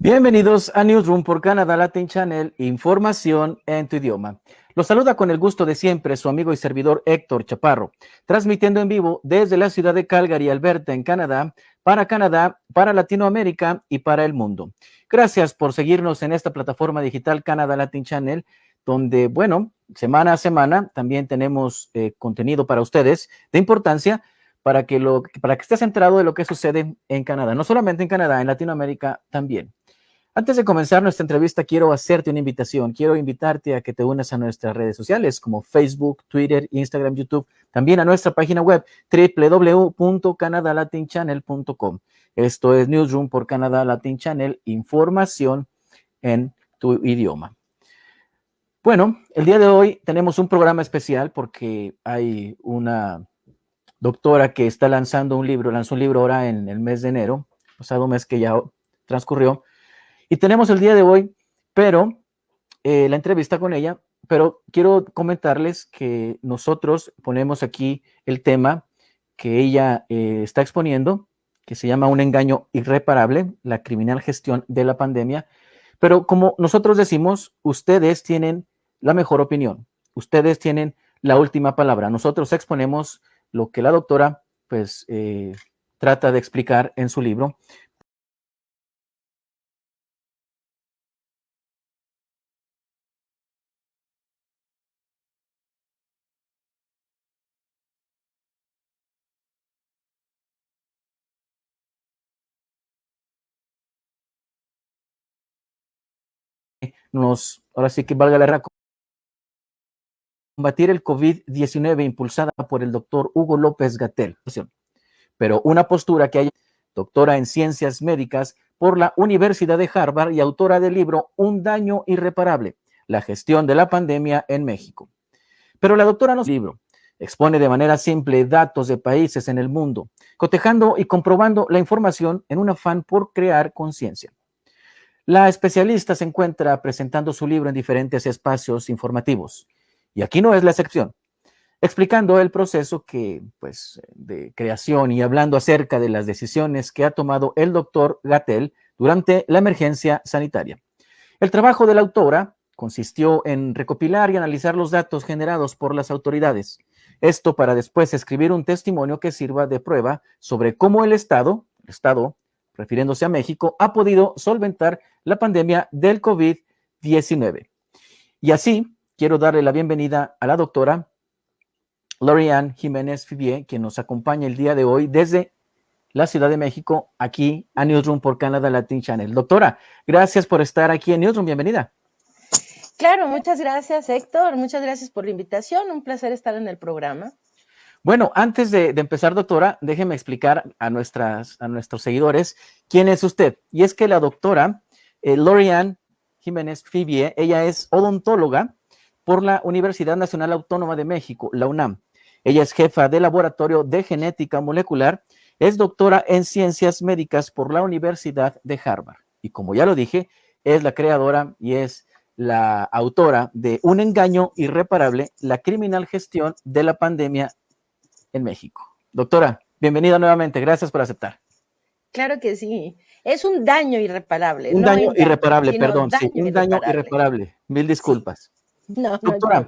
Bienvenidos a Newsroom por Canadá Latin Channel, información en tu idioma. Los saluda con el gusto de siempre su amigo y servidor Héctor Chaparro, transmitiendo en vivo desde la ciudad de Calgary, Alberta, en Canadá, para Latinoamérica y para el mundo. Gracias por seguirnos en esta plataforma digital Canadá Latin Channel, donde, bueno, semana a semana también tenemos contenido para ustedes de importancia para que estés enterado de lo que sucede en Canadá, no solamente en Canadá, en Latinoamérica también. Antes de comenzar nuestra entrevista, quiero hacerte una invitación. Quiero invitarte a que te unas a nuestras redes sociales como Facebook, Twitter, Instagram, YouTube. También a nuestra página web www.canadalatinchannel.com. Esto es Newsroom por Canadá Latin Channel, información en tu idioma. Bueno, el día de hoy tenemos un programa especial porque hay una doctora que está lanzando un libro, lanzó un libro ahora en el mes de enero, pasado mes que ya transcurrió. Y tenemos el día de hoy, la entrevista con ella, pero quiero comentarles que nosotros ponemos aquí el tema que ella está exponiendo, que se llama Un engaño irreparable, la criminal gestión de la pandemia. Pero como nosotros decimos, ustedes tienen la mejor opinión, ustedes tienen la última palabra. Nosotros exponemos lo que la doctora trata de explicar en su libro. Ahora sí que valga la redundancia, combatir el COVID-19 impulsada por el doctor Hugo López-Gatell, pero una postura que hay, doctora en ciencias médicas por la Universidad de Harvard y autora del libro Un daño irreparable, la gestión de la pandemia en México. Pero la doctora no libro expone de manera simple datos de países en el mundo, cotejando y comprobando la información en un afán por crear conciencia. La especialista se encuentra presentando su libro en diferentes espacios informativos, y aquí no es la excepción, explicando el proceso de creación y hablando acerca de las decisiones que ha tomado el doctor Gatell durante la emergencia sanitaria. El trabajo de la autora consistió en recopilar y analizar los datos generados por las autoridades, esto para después escribir un testimonio que sirva de prueba sobre cómo el Estado, refiriéndose a México, ha podido solventar la pandemia del COVID-19. Y así, quiero darle la bienvenida a la doctora Lori-Ann Jiménez-Fibier, quien nos acompaña el día de hoy desde la Ciudad de México, aquí a Newsroom por Canadá Latin Channel. Doctora, gracias por estar aquí en Newsroom, bienvenida. Claro, muchas gracias, Héctor, muchas gracias por la invitación, un placer estar en el programa. Bueno, antes de empezar, doctora, déjeme explicar a nuestros seguidores quién es usted. Y es que la doctora Lori-Ann Jiménez-Fibier, ella es odontóloga por la Universidad Nacional Autónoma de México, la UNAM. Ella es jefa de laboratorio de genética molecular, es doctora en ciencias médicas por la Universidad de Harvard. Y como ya lo dije, es la creadora y es la autora de Un engaño irreparable, la criminal gestión de la pandemia en México. Doctora, bienvenida nuevamente, gracias por aceptar. Claro que sí, es un daño irreparable. Un daño irreparable, perdón, daño sí, un daño irreparable. Mil disculpas. Sí. No Doctora,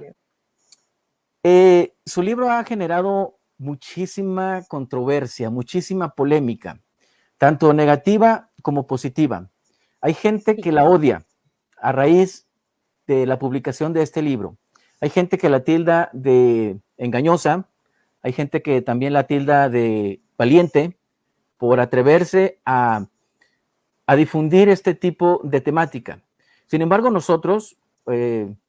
su libro ha generado muchísima controversia, muchísima polémica, tanto negativa como positiva. Hay gente que la odia a raíz de la publicación de este libro. Hay gente que la tilda de engañosa, hay gente que también la tilda de valiente por atreverse a difundir este tipo de temática. Sin embargo, nosotros,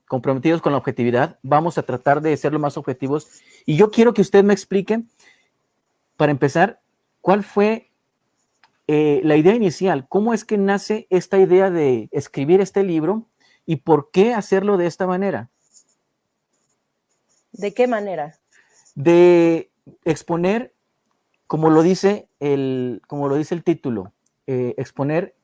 comprometidos con la objetividad, vamos a tratar de ser lo más objetivos. Y yo quiero que usted me explique, para empezar, cuál fue la idea inicial, cómo es que nace esta idea de escribir este libro y por qué hacerlo de esta manera. ¿De qué manera? De exponer, como lo dice el título, exponer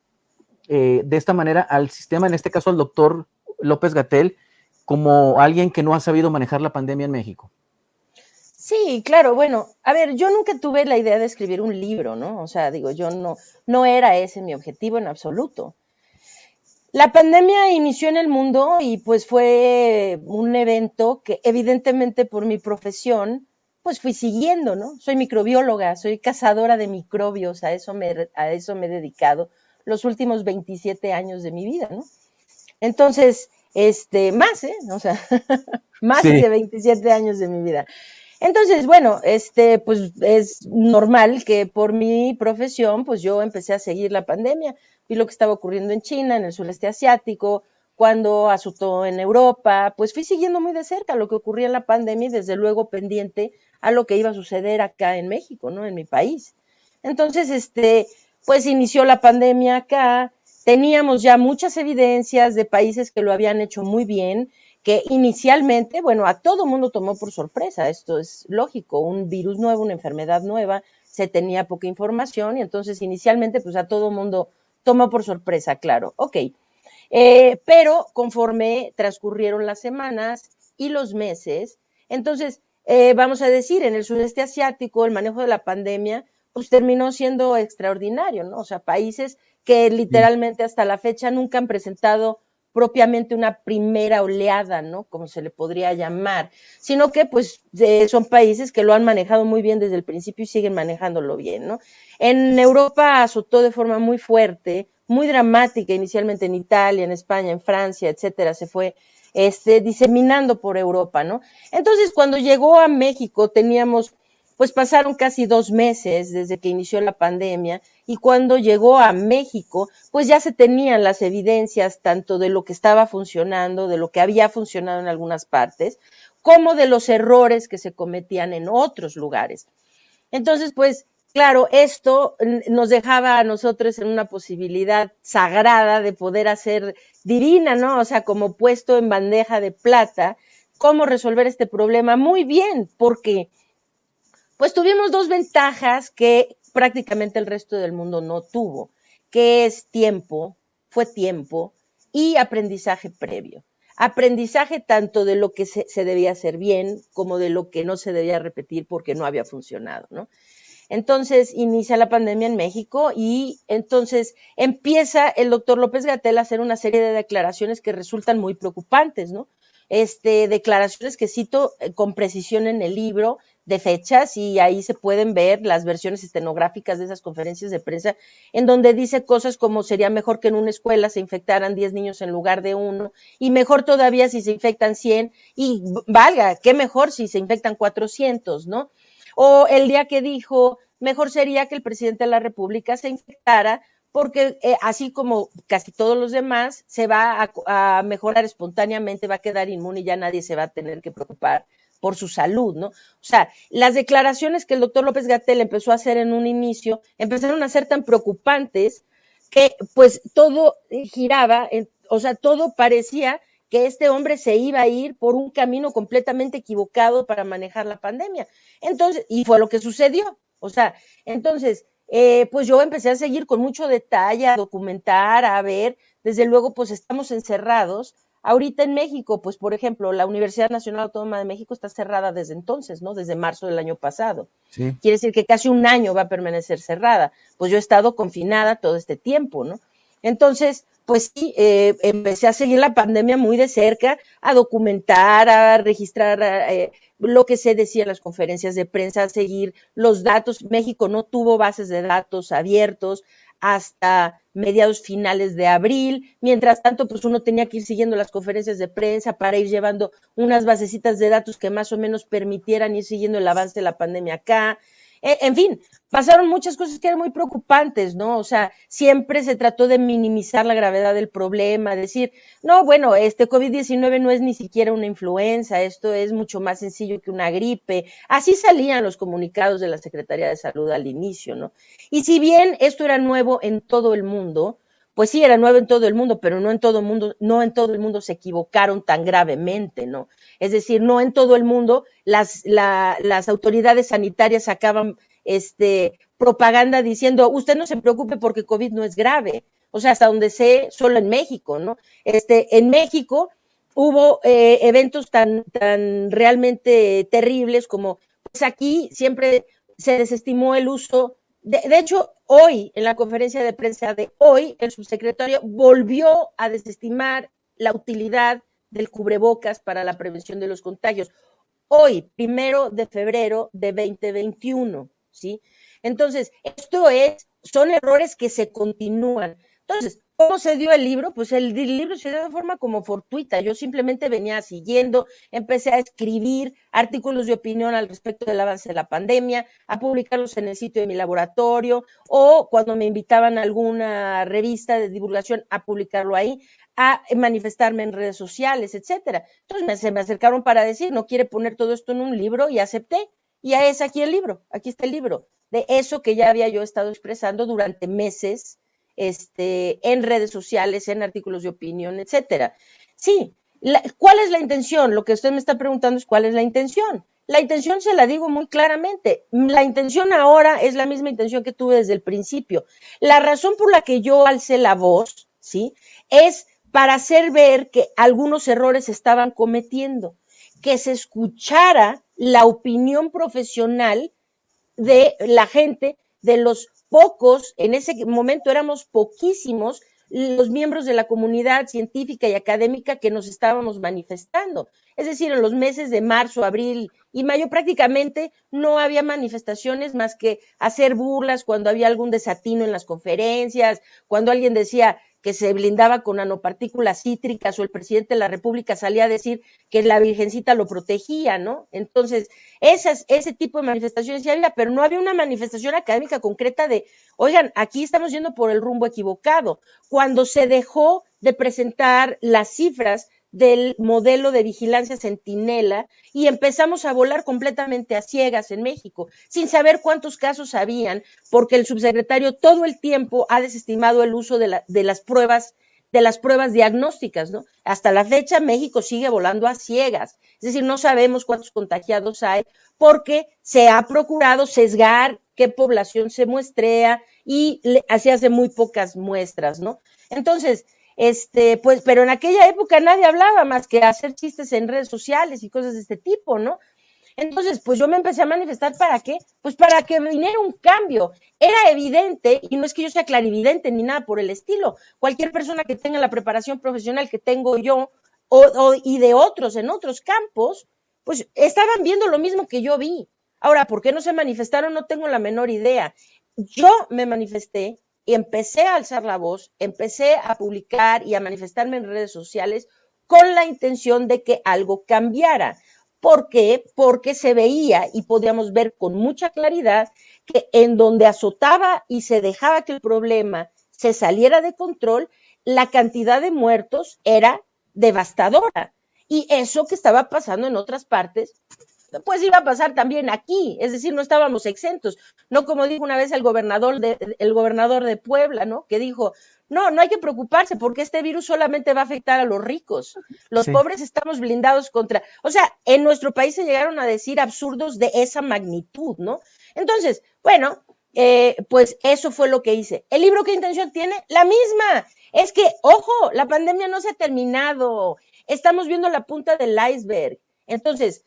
de esta manera al sistema, en este caso al doctor López-Gatell, como alguien que no ha sabido manejar la pandemia en México. Sí, claro, bueno, a ver, yo nunca tuve la idea de escribir un libro, ¿no? O sea, digo, yo no era ese mi objetivo en absoluto. La pandemia inició en el mundo y pues fue un evento que evidentemente por mi profesión pues fui siguiendo, ¿no? Soy microbióloga, soy cazadora de microbios, a eso me he dedicado los últimos 27 años de mi vida, ¿no? Entonces, más, ¿eh? O sea, más Sí, de 27 años de mi vida. Entonces, bueno, pues es normal que por mi profesión, pues yo empecé a seguir la pandemia, vi lo que estaba ocurriendo en China, en el sureste asiático, cuando azotó en Europa, pues fui siguiendo muy de cerca lo que ocurría en la pandemia y desde luego pendiente a lo que iba a suceder acá en México, ¿no? En mi país. Entonces, pues inició la pandemia acá, teníamos ya muchas evidencias de países que lo habían hecho muy bien, que inicialmente, bueno, a todo mundo tomó por sorpresa, esto es lógico, un virus nuevo, una enfermedad nueva, se tenía poca información y entonces inicialmente pues a todo mundo tomó por sorpresa, claro, ok. Pero conforme transcurrieron las semanas y los meses, entonces, vamos a decir, en el sudeste asiático el manejo de la pandemia pues terminó siendo extraordinario, ¿no? O sea, países que sí, literalmente hasta la fecha nunca han presentado propiamente una primera oleada, ¿no? Como se le podría llamar, sino que pues son países que lo han manejado muy bien desde el principio y siguen manejándolo bien, ¿no? En Europa azotó de forma muy fuerte, muy dramática, inicialmente en Italia, en España, en Francia, etcétera, se fue diseminando por Europa, ¿no? Entonces, cuando llegó a México, teníamos, pues pasaron casi 2 meses desde que inició la pandemia, y cuando llegó a México, pues ya se tenían las evidencias tanto de lo que estaba funcionando, de lo que había funcionado en algunas partes, como de los errores que se cometían en otros lugares. Entonces, pues, claro, esto nos dejaba a nosotros en una posibilidad sagrada de poder hacer divina, ¿no? O sea, como puesto en bandeja de plata, cómo resolver este problema muy bien, porque pues tuvimos dos ventajas que prácticamente el resto del mundo no tuvo, que es tiempo, fue tiempo y aprendizaje previo. Aprendizaje tanto de lo que se debía hacer bien como de lo que no se debía repetir porque no había funcionado, ¿no? Entonces inicia la pandemia en México y entonces empieza el doctor López Gatell a hacer una serie de declaraciones que resultan muy preocupantes, ¿no? Declaraciones que cito con precisión en el libro de fechas y ahí se pueden ver las versiones estenográficas de esas conferencias de prensa en donde dice cosas como sería mejor que en una escuela se infectaran 10 niños en lugar de uno y mejor todavía si se infectan 100 y valga, qué mejor si se infectan 400, ¿no? O el día que dijo, mejor sería que el presidente de la República se infectara porque así como casi todos los demás, se va a mejorar espontáneamente, va a quedar inmune y ya nadie se va a tener que preocupar por su salud, ¿no? O sea, las declaraciones que el doctor López Gatell empezó a hacer en un inicio empezaron a ser tan preocupantes que pues todo giraba, o sea, todo parecía que este hombre se iba a ir por un camino completamente equivocado para manejar la pandemia. Entonces, y fue lo que sucedió. O sea, entonces, pues yo empecé a seguir con mucho detalle, a documentar, a ver, desde luego, pues estamos encerrados. Ahorita en México, pues por ejemplo, la Universidad Nacional Autónoma de México está cerrada desde entonces, ¿no? Desde marzo del año pasado. sí. Quiere decir que casi un año va a permanecer cerrada. Pues yo he estado confinada todo este tiempo, ¿no? Entonces, pues sí, empecé a seguir la pandemia muy de cerca, a documentar, a registrar lo que se decía en las conferencias de prensa, a seguir los datos. México no tuvo bases de datos abiertos hasta mediados finales de abril. Mientras tanto, pues uno tenía que ir siguiendo las conferencias de prensa para ir llevando unas basecitas de datos que más o menos permitieran ir siguiendo el avance de la pandemia acá. En fin, pasaron muchas cosas que eran muy preocupantes, ¿no? O sea, siempre se trató de minimizar la gravedad del problema, decir, no, bueno, este COVID-19 no es ni siquiera una influenza, esto es mucho más sencillo que una gripe. Así salían los comunicados de la Secretaría de Salud al inicio, ¿no? Y si bien esto era nuevo en todo el mundo, pues sí, era nuevo en todo el mundo, pero no en todo el mundo, no en todo el mundo se equivocaron tan gravemente, ¿no? Es decir, no en todo el mundo las autoridades sanitarias sacaban propaganda diciendo, usted no se preocupe porque COVID no es grave. O sea, hasta donde sé, solo en México, ¿no? En México hubo eventos tan realmente terribles como, pues aquí siempre se desestimó el uso De hecho, hoy, en la conferencia de prensa de hoy, el subsecretario volvió a desestimar la utilidad del cubrebocas para la prevención de los contagios. Hoy, 1 de febrero de 2021, ¿sí? Entonces, son errores que se continúan. Entonces, ¿cómo se dio el libro? Pues el libro se dio de forma como fortuita. Yo simplemente venía siguiendo, empecé a escribir artículos de opinión al respecto del avance de la pandemia, a publicarlos en el sitio de mi laboratorio, o cuando me invitaban a alguna revista de divulgación a publicarlo ahí, a manifestarme en redes sociales, etcétera. Entonces se me acercaron para decir, no quiere poner todo esto en un libro, y acepté. Y es aquí el libro, aquí está el libro, de eso que ya había yo estado expresando durante meses, en redes sociales, en artículos de opinión, etcétera. Sí, ¿cuál es la intención? Lo que usted me está preguntando es ¿cuál es la intención? La intención se la digo muy claramente. La intención ahora es la misma intención que tuve desde el principio. La razón por la que yo alcé la voz, ¿sí?, es para hacer ver que algunos errores se estaban cometiendo, que se escuchara la opinión profesional de la gente, de los pocos, en ese momento éramos poquísimos, los miembros de la comunidad científica y académica que nos estábamos manifestando. Es decir, en los meses de marzo, abril y mayo prácticamente no había manifestaciones más que hacer burlas cuando había algún desatino en las conferencias, cuando alguien decía que se blindaba con nanopartículas cítricas, o el presidente de la República salía a decir que la Virgencita lo protegía, ¿no? Entonces, ese tipo de manifestaciones ya había, pero no había una manifestación académica concreta de, oigan, aquí estamos yendo por el rumbo equivocado. Cuando se dejó de presentar las cifras del modelo de vigilancia centinela y empezamos a volar completamente a ciegas en México, sin saber cuántos casos habían, porque el subsecretario todo el tiempo ha desestimado el uso de las pruebas diagnósticas, ¿no? Hasta la fecha México sigue volando a ciegas, es decir, no sabemos cuántos contagiados hay, porque se ha procurado sesgar qué población se muestrea y se hace muy pocas muestras, ¿no? Entonces, pues, pero en aquella época nadie hablaba más que hacer chistes en redes sociales y cosas de este tipo, ¿no? Entonces, pues yo me empecé a manifestar, ¿para qué? Pues para que viniera un cambio. Era evidente, y no es que yo sea clarividente ni nada por el estilo, cualquier persona que tenga la preparación profesional que tengo yo, y de otros en otros campos, pues estaban viendo lo mismo que yo vi. Ahora, ¿por qué no se manifestaron? No tengo la menor idea. Yo me manifesté y empecé a alzar la voz, empecé a publicar y a manifestarme en redes sociales con la intención de que algo cambiara. ¿Por qué? Porque se veía y podíamos ver con mucha claridad que en donde azotaba y se dejaba que el problema se saliera de control, la cantidad de muertos era devastadora. Y eso que estaba pasando en otras partes, pues iba a pasar también aquí, es decir, no estábamos exentos, no como dijo una vez el gobernador de Puebla, ¿no? Que dijo, no hay que preocuparse porque este virus solamente va a afectar a los ricos, los Sí. pobres estamos blindados contra, o sea, en nuestro país se llegaron a decir absurdos de esa magnitud, ¿no? Entonces, bueno, pues eso fue lo que hice. ¿El libro qué intención tiene? La misma. Es que, ojo, la pandemia no se ha terminado, estamos viendo la punta del iceberg. Entonces,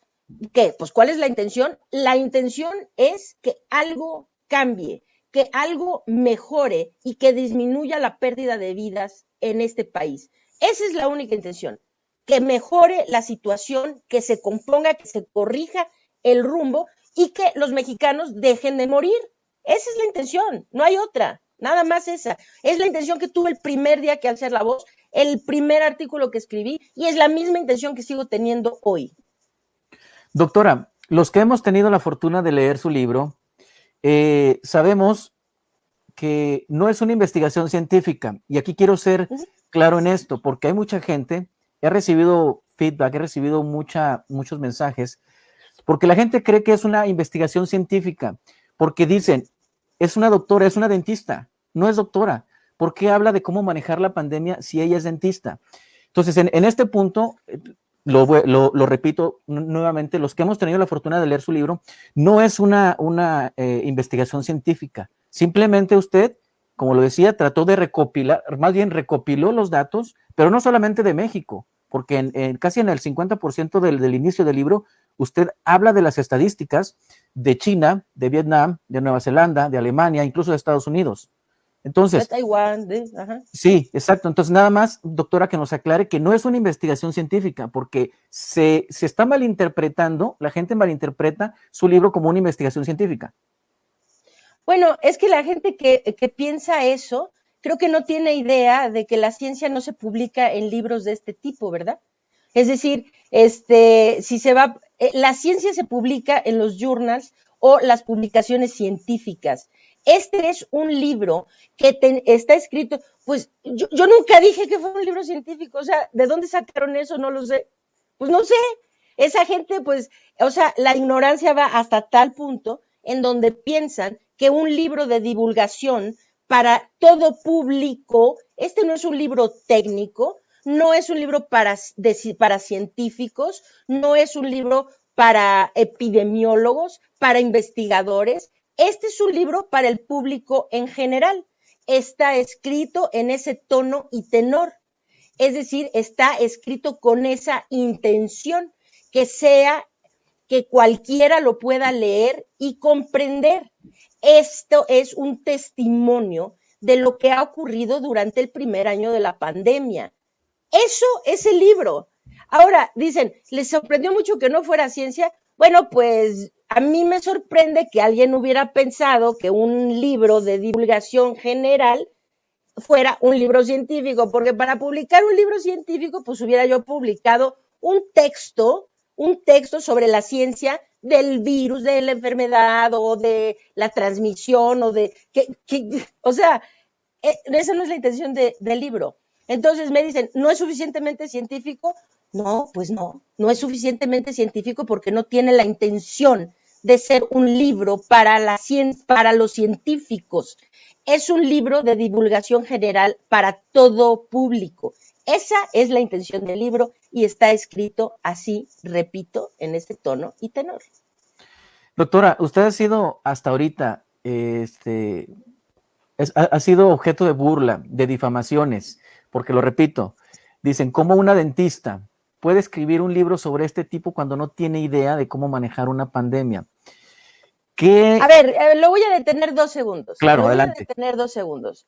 ¿qué? Pues, ¿cuál es la intención? La intención es que algo cambie, que algo mejore y que disminuya la pérdida de vidas en este país. Esa es la única intención, que mejore la situación, que se componga, que se corrija el rumbo y que los mexicanos dejen de morir. Esa es la intención, no hay otra, nada más esa. Es la intención que tuve el primer día que alcé la voz, el primer artículo que escribí, y es la misma intención que sigo teniendo hoy. Doctora, los que hemos tenido la fortuna de leer su libro, sabemos que no es una investigación científica, y aquí quiero ser claro en esto, porque hay mucha gente, he recibido feedback, he recibido muchos mensajes, porque la gente cree que es una investigación científica, porque dicen, es una doctora, es una dentista, no es doctora, ¿por qué habla de cómo manejar la pandemia si ella es dentista? Entonces, en este punto, lo repito nuevamente, los que hemos tenido la fortuna de leer su libro, no es una investigación científica. Simplemente usted, como lo decía, trató de recopilar, más bien recopiló los datos, pero no solamente de México, porque casi en el 50% del inicio del libro, usted habla de las estadísticas de China, de Vietnam, de Nueva Zelanda, de Alemania, incluso de Estados Unidos. Entonces, de Taiwán, ajá. Sí, exacto. Entonces, nada más, doctora, que nos aclare que no es una investigación científica, porque se está malinterpretando, la gente malinterpreta su libro como una investigación científica. Bueno, es que la gente que piensa eso, creo que no tiene idea de que la ciencia no se publica en libros de este tipo, ¿verdad? Es decir, si se va, la ciencia se publica en los journals o las publicaciones científicas. Este es un libro que está escrito, pues yo nunca dije que fue un libro científico, o sea, ¿de dónde sacaron eso? No lo sé. Pues no sé. Esa gente, pues, o sea, la ignorancia va hasta tal punto en donde piensan que un libro de divulgación para todo público, no es un libro técnico, no es un libro para científicos, no es un libro para epidemiólogos, para investigadores. Este es un libro para el público en general. Está escrito en ese tono y tenor. Es decir, está escrito con esa intención, que sea que cualquiera lo pueda leer y comprender. Esto es un testimonio de lo que ha ocurrido durante el primer año de la pandemia. Eso es el libro. Ahora, dicen, ¿les sorprendió mucho que no fuera ciencia? Bueno, pues a mí me sorprende que alguien hubiera pensado que un libro de divulgación general fuera un libro científico, porque para publicar un libro científico, pues hubiera yo publicado un texto sobre la ciencia del virus, de la enfermedad o de la transmisión o de, o sea, esa no es la intención del libro. Entonces me dicen, ¿no es suficientemente científico? No, pues no es suficientemente científico porque no tiene la intención de ser un libro para los científicos. Es un libro de divulgación general para todo público. Esa es la intención del libro y está escrito así, repito, en este tono y tenor. Doctora, usted ha sido hasta ahorita, ha sido objeto de burla, de difamaciones, porque lo repito, dicen, ¿cómo una dentista puede escribir un libro sobre este tipo cuando no tiene idea de cómo manejar una pandemia? ¿Qué? A ver, lo voy a detener 2 segundos. Claro, Lo voy adelante. a detener 2 segundos.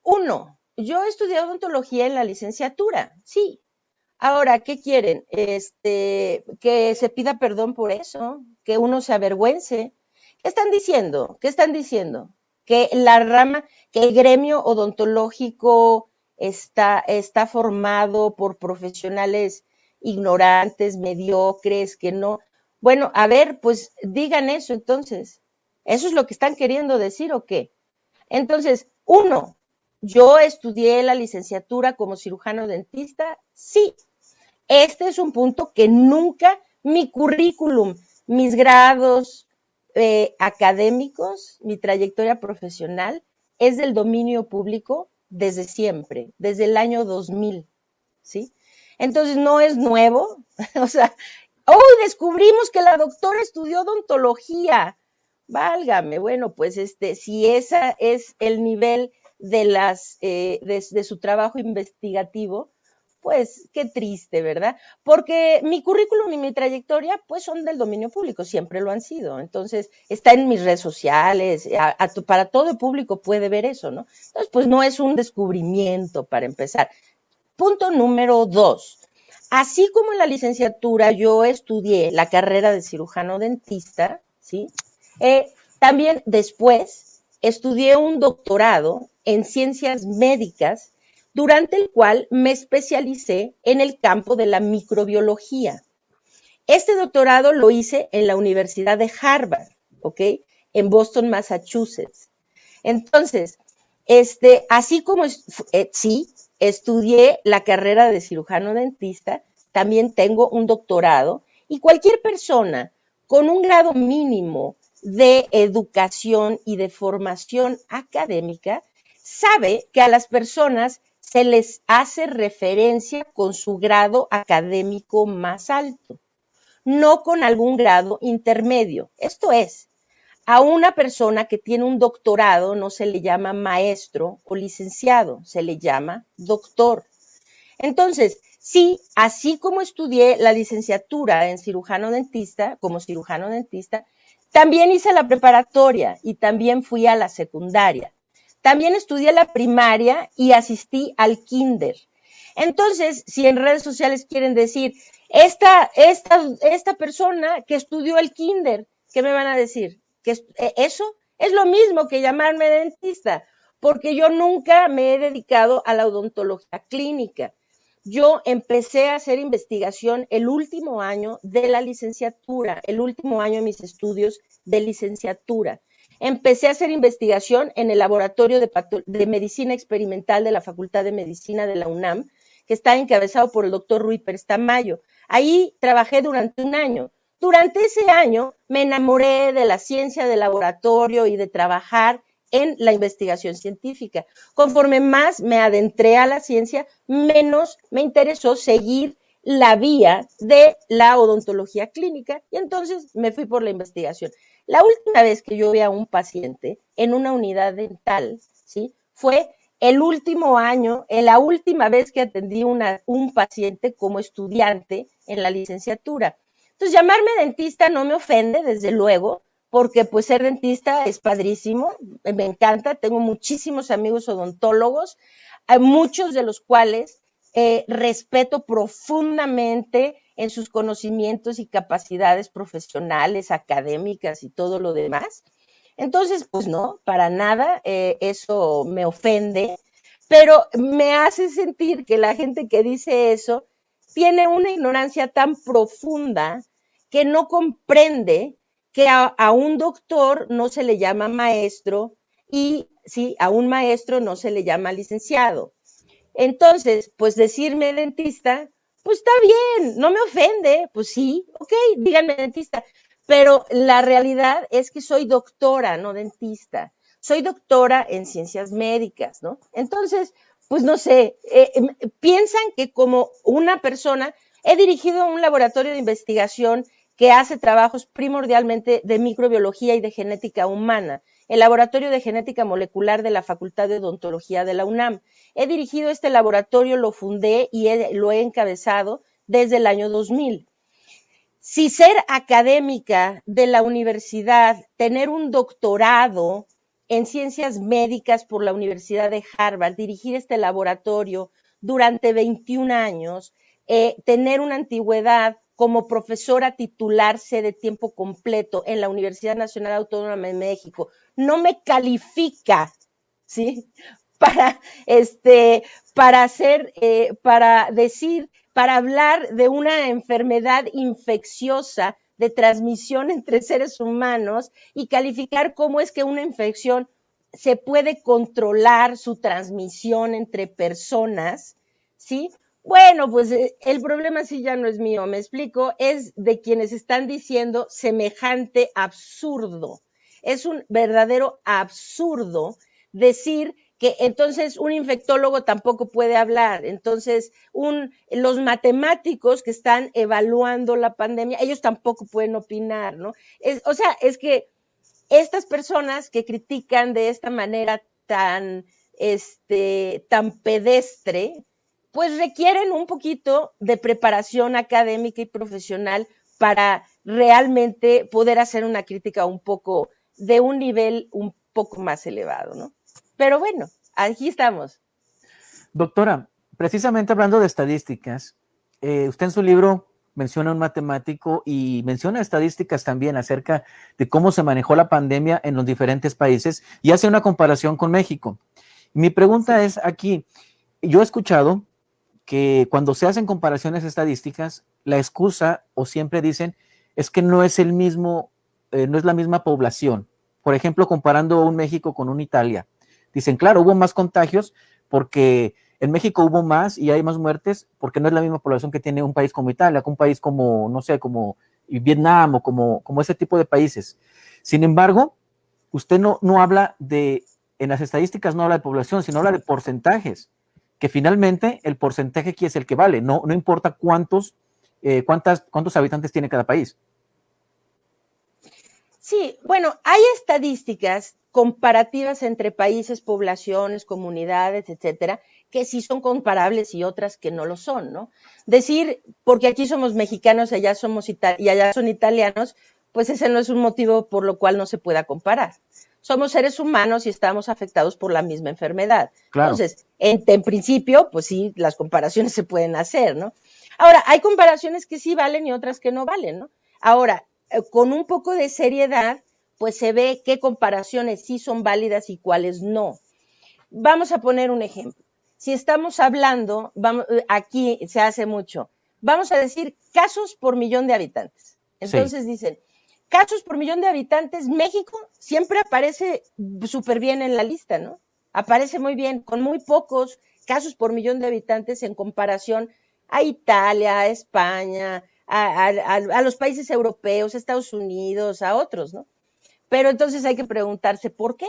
Uno, yo estudié odontología en la licenciatura, sí. Ahora, ¿qué quieren? Que se pida perdón por eso, que uno se avergüence. ¿Qué están diciendo? ¿Qué están diciendo? Que que el gremio odontológico está formado por profesionales ignorantes, mediocres, que no. Bueno, a ver, pues digan eso entonces. ¿Eso es lo que están queriendo decir o qué? Entonces, uno, yo estudié la licenciatura como cirujano dentista, sí. Este es un punto que nunca mi currículum, mis grados académicos, mi trayectoria profesional es del dominio público desde siempre, desde el año 2000, ¿sí? Entonces no es nuevo, o sea, hoy descubrimos que la doctora estudió odontología. Válgame, bueno, pues si ese es el nivel de su trabajo investigativo, pues qué triste, ¿verdad? Porque mi currículum y mi trayectoria, pues son del dominio público, siempre lo han sido. Entonces, está en mis redes sociales, para todo el público puede ver eso, ¿no? Entonces, pues no es un descubrimiento para empezar. Punto número 2. Así como en la licenciatura yo estudié la carrera de cirujano dentista, ¿sí? También después estudié un doctorado en ciencias médicas, durante el cual me especialicé en el campo de la microbiología. Este doctorado lo hice en la Universidad de Harvard, ¿ok? En Boston, Massachusetts. Entonces, así como sí, estudié la carrera de cirujano dentista, también tengo un doctorado y cualquier persona con un grado mínimo de educación y de formación académica sabe que a las personas se les hace referencia con su grado académico más alto, no con algún grado intermedio. Esto es, a una persona que tiene un doctorado no se le llama maestro o licenciado, se le llama doctor. Entonces, Sí, así como estudié la licenciatura en cirujano dentista, como cirujano dentista, también hice la preparatoria y también fui a la secundaria. También estudié la primaria y asistí al kinder. Entonces, si en redes sociales quieren decir, esta persona que estudió el kinder, ¿qué me van a decir? Que eso es lo mismo que llamarme dentista, porque yo nunca me he dedicado a la odontología clínica. Yo empecé a hacer investigación el último año de la licenciatura, el último año de mis estudios de licenciatura. Empecé a hacer investigación en el laboratorio de medicina experimental de la Facultad de Medicina de la UNAM, que está encabezado por el doctor Rui Pérez Tamayo. Ahí trabajé durante un año. Durante ese año me enamoré de la ciencia del laboratorio y de trabajar en la investigación científica. Conforme más me adentré a la ciencia, menos me interesó seguir la vía de la odontología clínica y entonces me fui por la investigación. La última vez que yo vi a un paciente en una unidad dental, ¿sí? Fue el último año, en la última vez que atendí un paciente como estudiante en la licenciatura. Entonces, llamarme dentista no me ofende, desde luego, porque pues ser dentista es padrísimo, me encanta, tengo muchísimos amigos odontólogos, muchos de los cuales respeto profundamente en sus conocimientos y capacidades profesionales, académicas y todo lo demás. Entonces, pues no, para nada, eso me ofende, pero me hace sentir que la gente que dice eso tiene una ignorancia tan profunda que no comprende que a un doctor no se le llama maestro y sí, a un maestro no se le llama licenciado. Entonces, pues decirme dentista, pues está bien, no me ofende, pues sí, ok, díganme dentista, pero la realidad es que soy doctora, no dentista. Soy doctora en ciencias médicas, ¿no? Entonces, pues no sé, piensan que como una persona, he dirigido un laboratorio de investigación que hace trabajos primordialmente de microbiología y de genética humana, el Laboratorio de Genética Molecular de la Facultad de Odontología de la UNAM. He dirigido este laboratorio, lo fundé y lo he encabezado desde el año 2000. Si ser académica de la universidad, tener un doctorado en ciencias médicas por la Universidad de Harvard, dirigir este laboratorio durante 21 años, tener una antigüedad como profesora titularse de tiempo completo en la Universidad Nacional Autónoma de México, no me califica, ¿sí? Para hacer, para decir, para hablar de una enfermedad infecciosa de transmisión entre seres humanos y calificar cómo es que una infección se puede controlar su transmisión entre personas, ¿sí? Bueno, pues el problema sí ya no es mío, me explico, es de quienes están diciendo semejante absurdo. Es un verdadero absurdo decir que entonces un infectólogo tampoco puede hablar. Entonces, los matemáticos que están evaluando la pandemia, ellos tampoco pueden opinar, ¿no? Es que estas personas que critican de esta manera tan pedestre, pues requieren un poquito de preparación académica y profesional para realmente poder hacer una crítica un poco, de un nivel un poco más elevado, ¿no? Pero bueno, aquí estamos. Doctora, precisamente hablando de estadísticas, usted en su libro menciona un matemático y menciona estadísticas también acerca de cómo se manejó la pandemia en los diferentes países y hace una comparación con México. Mi pregunta es aquí, yo he escuchado que cuando se hacen comparaciones estadísticas, la excusa o siempre dicen es que no es el mismo, no es la misma población. Por ejemplo, comparando un México con una Italia. Dicen, claro, hubo más contagios porque en México hubo más y hay más muertes porque no es la misma población que tiene un país como Italia, un país como, no sé, como Vietnam o como ese tipo de países. Sin embargo, usted no habla de, en las estadísticas no habla de población, sino habla de porcentajes, que finalmente el porcentaje aquí es el que vale, no importa cuántos habitantes tiene cada país. Sí, bueno, hay estadísticas comparativas entre países, poblaciones, comunidades, etcétera, que sí son comparables y otras que no lo son, ¿no? Decir, porque aquí somos mexicanos allá y allá son italianos, pues ese no es un motivo por lo cual no se pueda comparar. Somos seres humanos y estamos afectados por la misma enfermedad. Claro. Entonces, en principio, pues sí, las comparaciones se pueden hacer, ¿no? Ahora, hay comparaciones que sí valen y otras que no valen, ¿no? Ahora, con un poco de seriedad, pues se ve qué comparaciones sí son válidas y cuáles no. Vamos a poner un ejemplo. Si estamos hablando, aquí se hace mucho, vamos a decir casos por millón de habitantes. Entonces dicen, casos por millón de habitantes, México siempre aparece súper bien en la lista, ¿no? Aparece muy bien, con muy pocos casos por millón de habitantes en comparación a Italia, a España, a los países europeos, a Estados Unidos, a otros, ¿no? Pero entonces hay que preguntarse por qué.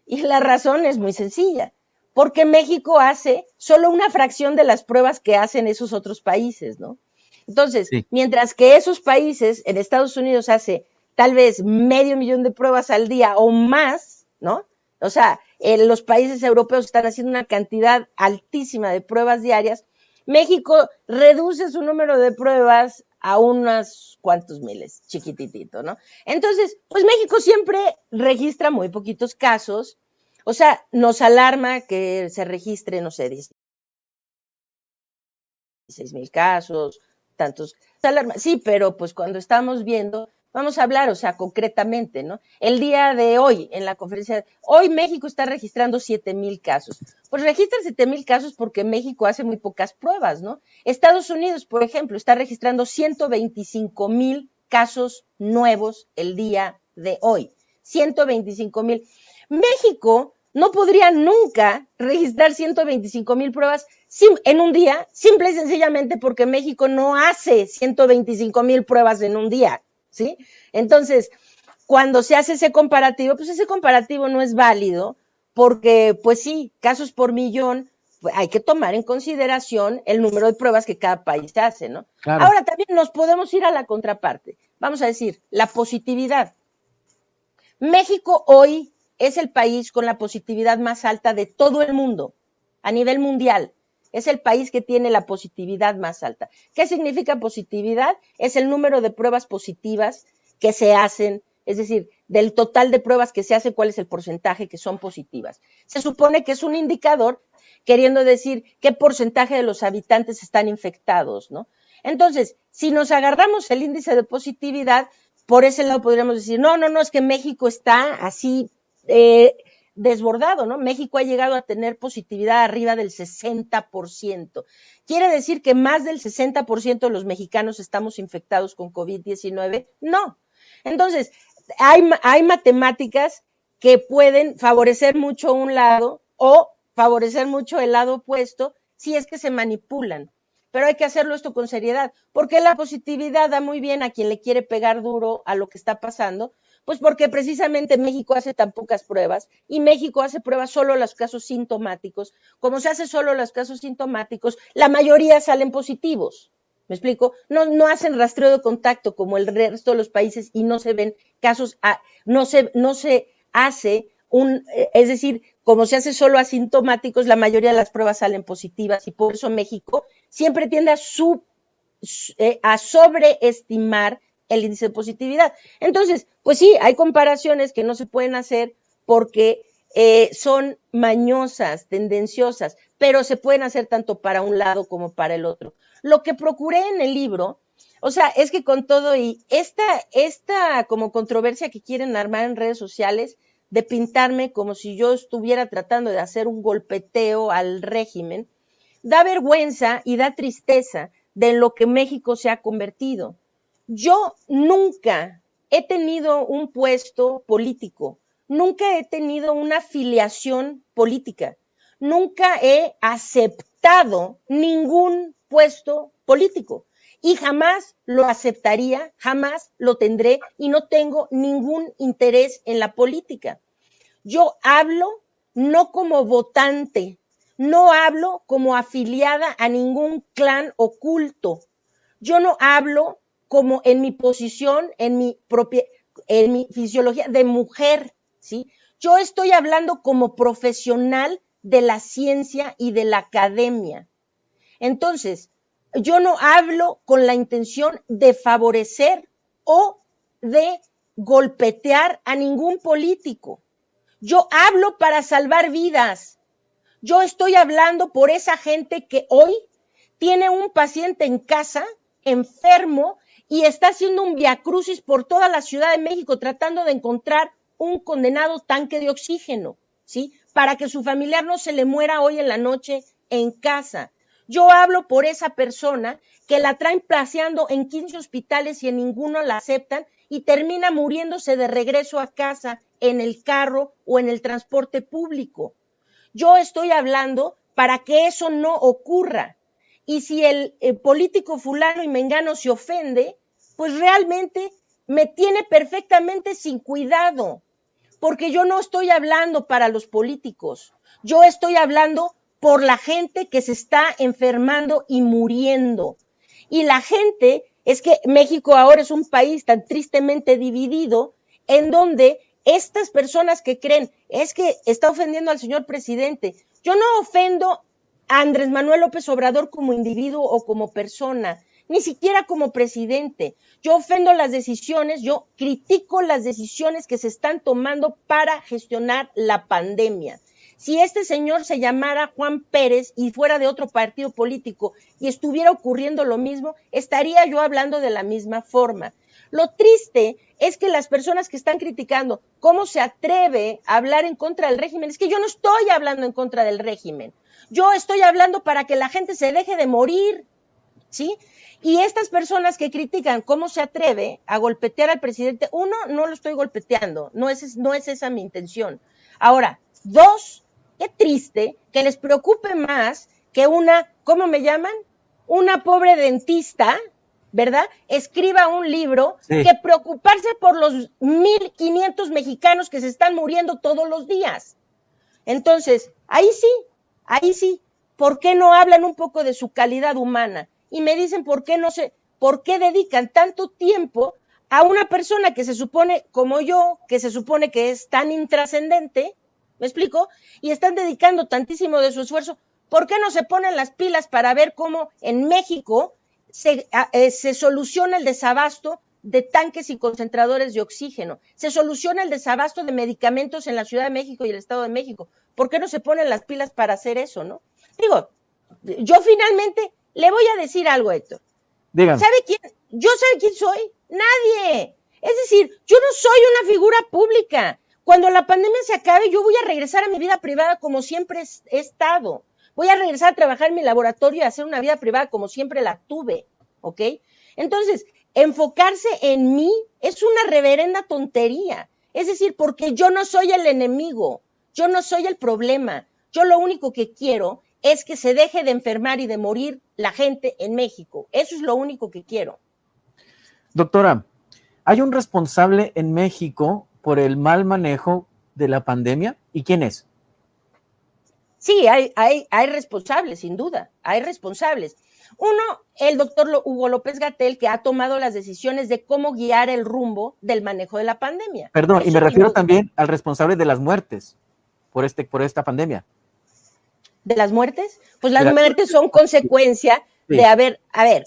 Y la razón es muy sencilla, porque México hace solo una fracción de las pruebas que hacen esos otros países, ¿no? Entonces, mientras que esos países, en Estados Unidos hace tal vez 500,000 de pruebas al día o más, ¿no? O sea, los países europeos están haciendo una cantidad altísima de pruebas diarias. México reduce su número de pruebas a unos cuantos miles, chiquititito, ¿no? Entonces, pues México siempre registra muy poquitos casos, o sea, nos alarma que se registre, no sé, 16,000 casos, tantos, alarma, sí, pero pues cuando estamos viendo, vamos a hablar, o sea, concretamente, ¿no? El día de hoy, en la conferencia, hoy México está registrando 7,000 casos. Pues registra 7,000 casos porque México hace muy pocas pruebas, ¿no? Estados Unidos, por ejemplo, está registrando 125,000 casos nuevos el día de hoy. 125,000. México no podría nunca registrar 125,000 pruebas en un día, simple y sencillamente porque México no hace 125,000 pruebas en un día, ¿sí? Entonces, cuando se hace ese comparativo, pues ese comparativo no es válido porque, pues sí, casos por millón, pues hay que tomar en consideración el número de pruebas que cada país hace, ¿no? Claro. Ahora también nos podemos ir a la contraparte. Vamos a decir, la positividad. México hoy es el país con la positividad más alta de todo el mundo, a nivel mundial. Es el país que tiene la positividad más alta. ¿Qué significa positividad? Es el número de pruebas positivas que se hacen, es decir, del total de pruebas que se hace, cuál es el porcentaje que son positivas. Se supone que es un indicador queriendo decir qué porcentaje de los habitantes están infectados, ¿no? Entonces, si nos agarramos el índice de positividad, por ese lado podríamos decir, no, es que México está así desbordado, ¿no? México ha llegado a tener positividad arriba del 60%. ¿Quiere decir que más del 60% de los mexicanos estamos infectados con COVID-19? No. Entonces, hay matemáticas que pueden favorecer mucho un lado o favorecer mucho el lado opuesto si es que se manipulan. Pero hay que hacerlo esto con seriedad, porque la positividad da muy bien a quien le quiere pegar duro a lo que está pasando, pues porque precisamente México hace tan pocas pruebas y México hace pruebas solo los casos sintomáticos. Como se hace solo los casos sintomáticos, la mayoría salen positivos. ¿Me explico? No hacen rastreo de contacto como el resto de los países y no se ven casos, no se hace es decir, como se hace solo asintomáticos, la mayoría de las pruebas salen positivas y por eso México siempre tiende a sobreestimar el índice de positividad. Entonces, pues sí, hay comparaciones que no se pueden hacer porque son mañosas, tendenciosas, pero se pueden hacer tanto para un lado como para el otro. Lo que procuré en el libro, o sea, es que con todo y esta como controversia que quieren armar en redes sociales, de pintarme como si yo estuviera tratando de hacer un golpeteo al régimen, da vergüenza y da tristeza de lo que México se ha convertido. Yo nunca he tenido un puesto político, nunca he tenido una afiliación política, nunca he aceptado ningún puesto político y jamás lo aceptaría, jamás lo tendré y no tengo ningún interés en la política. Yo hablo no como votante, no hablo como afiliada a ningún clan oculto. Yo no hablo como en mi posición, en mi fisiología de mujer, ¿sí? Yo estoy hablando como profesional de la ciencia y de la academia. Entonces, yo no hablo con la intención de favorecer o de golpetear a ningún político. Yo hablo para salvar vidas. Yo estoy hablando por esa gente que hoy tiene un paciente en casa, enfermo, y está haciendo un viacrucis por toda la Ciudad de México tratando de encontrar un condenado tanque de oxígeno, ¿sí? Para que su familiar no se le muera hoy en la noche en casa. Yo hablo por esa persona que la traen paseando en 15 hospitales y en ninguno la aceptan y termina muriéndose de regreso a casa en el carro o en el transporte público. Yo estoy hablando para que eso no ocurra. Y si el político fulano y mengano se ofende, pues realmente me tiene perfectamente sin cuidado, porque yo no estoy hablando para los políticos, yo estoy hablando por la gente que se está enfermando y muriendo. Y la gente, es que México ahora es un país tan tristemente dividido, en donde estas personas que creen, es que está ofendiendo al señor presidente. Yo no ofendo a Andrés Manuel López Obrador como individuo o como persona, ni siquiera como presidente. Yo ofendo las decisiones, yo critico las decisiones que se están tomando para gestionar la pandemia. Si este señor se llamara Juan Pérez y fuera de otro partido político y estuviera ocurriendo lo mismo, estaría yo hablando de la misma forma. Lo triste es que las personas que están criticando cómo se atreve a hablar en contra del régimen, es que yo no estoy hablando en contra del régimen. Yo estoy hablando para que la gente se deje de morir, ¿sí? Y estas personas que critican cómo se atreve a golpetear al presidente, uno, no lo estoy golpeteando, no es esa mi intención. Ahora, dos, qué triste que les preocupe más que una, ¿cómo me llaman? Una pobre dentista, ¿verdad? Escriba un libro, sí, que preocuparse por los 1,500 mexicanos que se están muriendo todos los días. Entonces, ahí sí, ¿por qué no hablan un poco de su calidad humana? Y me dicen por qué dedican tanto tiempo a una persona que se supone, como yo, que se supone que es tan intrascendente, ¿me explico? Y están dedicando tantísimo de su esfuerzo. ¿Por qué no se ponen las pilas para ver cómo en México se soluciona el desabasto de tanques y concentradores de oxígeno? Se soluciona el desabasto de medicamentos en la Ciudad de México y el Estado de México. ¿Por qué no se ponen las pilas para hacer eso, no? Digo, yo finalmente le voy a decir algo, Héctor. Dígame. ¿Sabe quién soy? Nadie. Es decir, yo no soy una figura pública. Cuando la pandemia se acabe, yo voy a regresar a mi vida privada como siempre he estado. Voy a regresar a trabajar en mi laboratorio y a hacer una vida privada como siempre la tuve, ¿ok? Entonces, enfocarse en mí es una reverenda tontería. Es decir, porque yo no soy el enemigo, yo no soy el problema. Yo lo único que quiero es que se deje de enfermar y de morir la gente en México. Eso es lo único que quiero. Doctora, ¿hay un responsable en México por el mal manejo de la pandemia? ¿Y quién es? Sí, hay responsables, sin duda, hay responsables. Uno, el doctor Hugo López-Gatell, que ha tomado las decisiones de cómo guiar el rumbo del manejo de la pandemia. Perdón, y me refiero también al responsable de las muertes por esta pandemia. ¿De las muertes? Pues las muertes son consecuencia de a ver,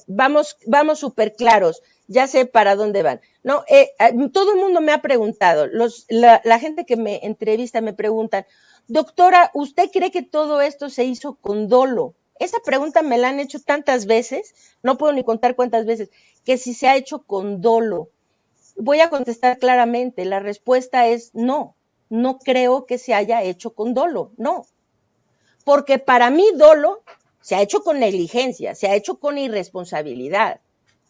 vamos súper claros, ya sé para dónde van. No, todo el mundo me ha preguntado, la gente que me entrevista me preguntan, doctora, ¿usted cree que todo esto se hizo con dolo? Esa pregunta me la han hecho tantas veces, no puedo ni contar cuántas veces, que si se ha hecho con dolo. Voy a contestar claramente, la respuesta es no creo que se haya hecho con dolo, no. Porque para mí dolo se ha hecho con negligencia, se ha hecho con irresponsabilidad,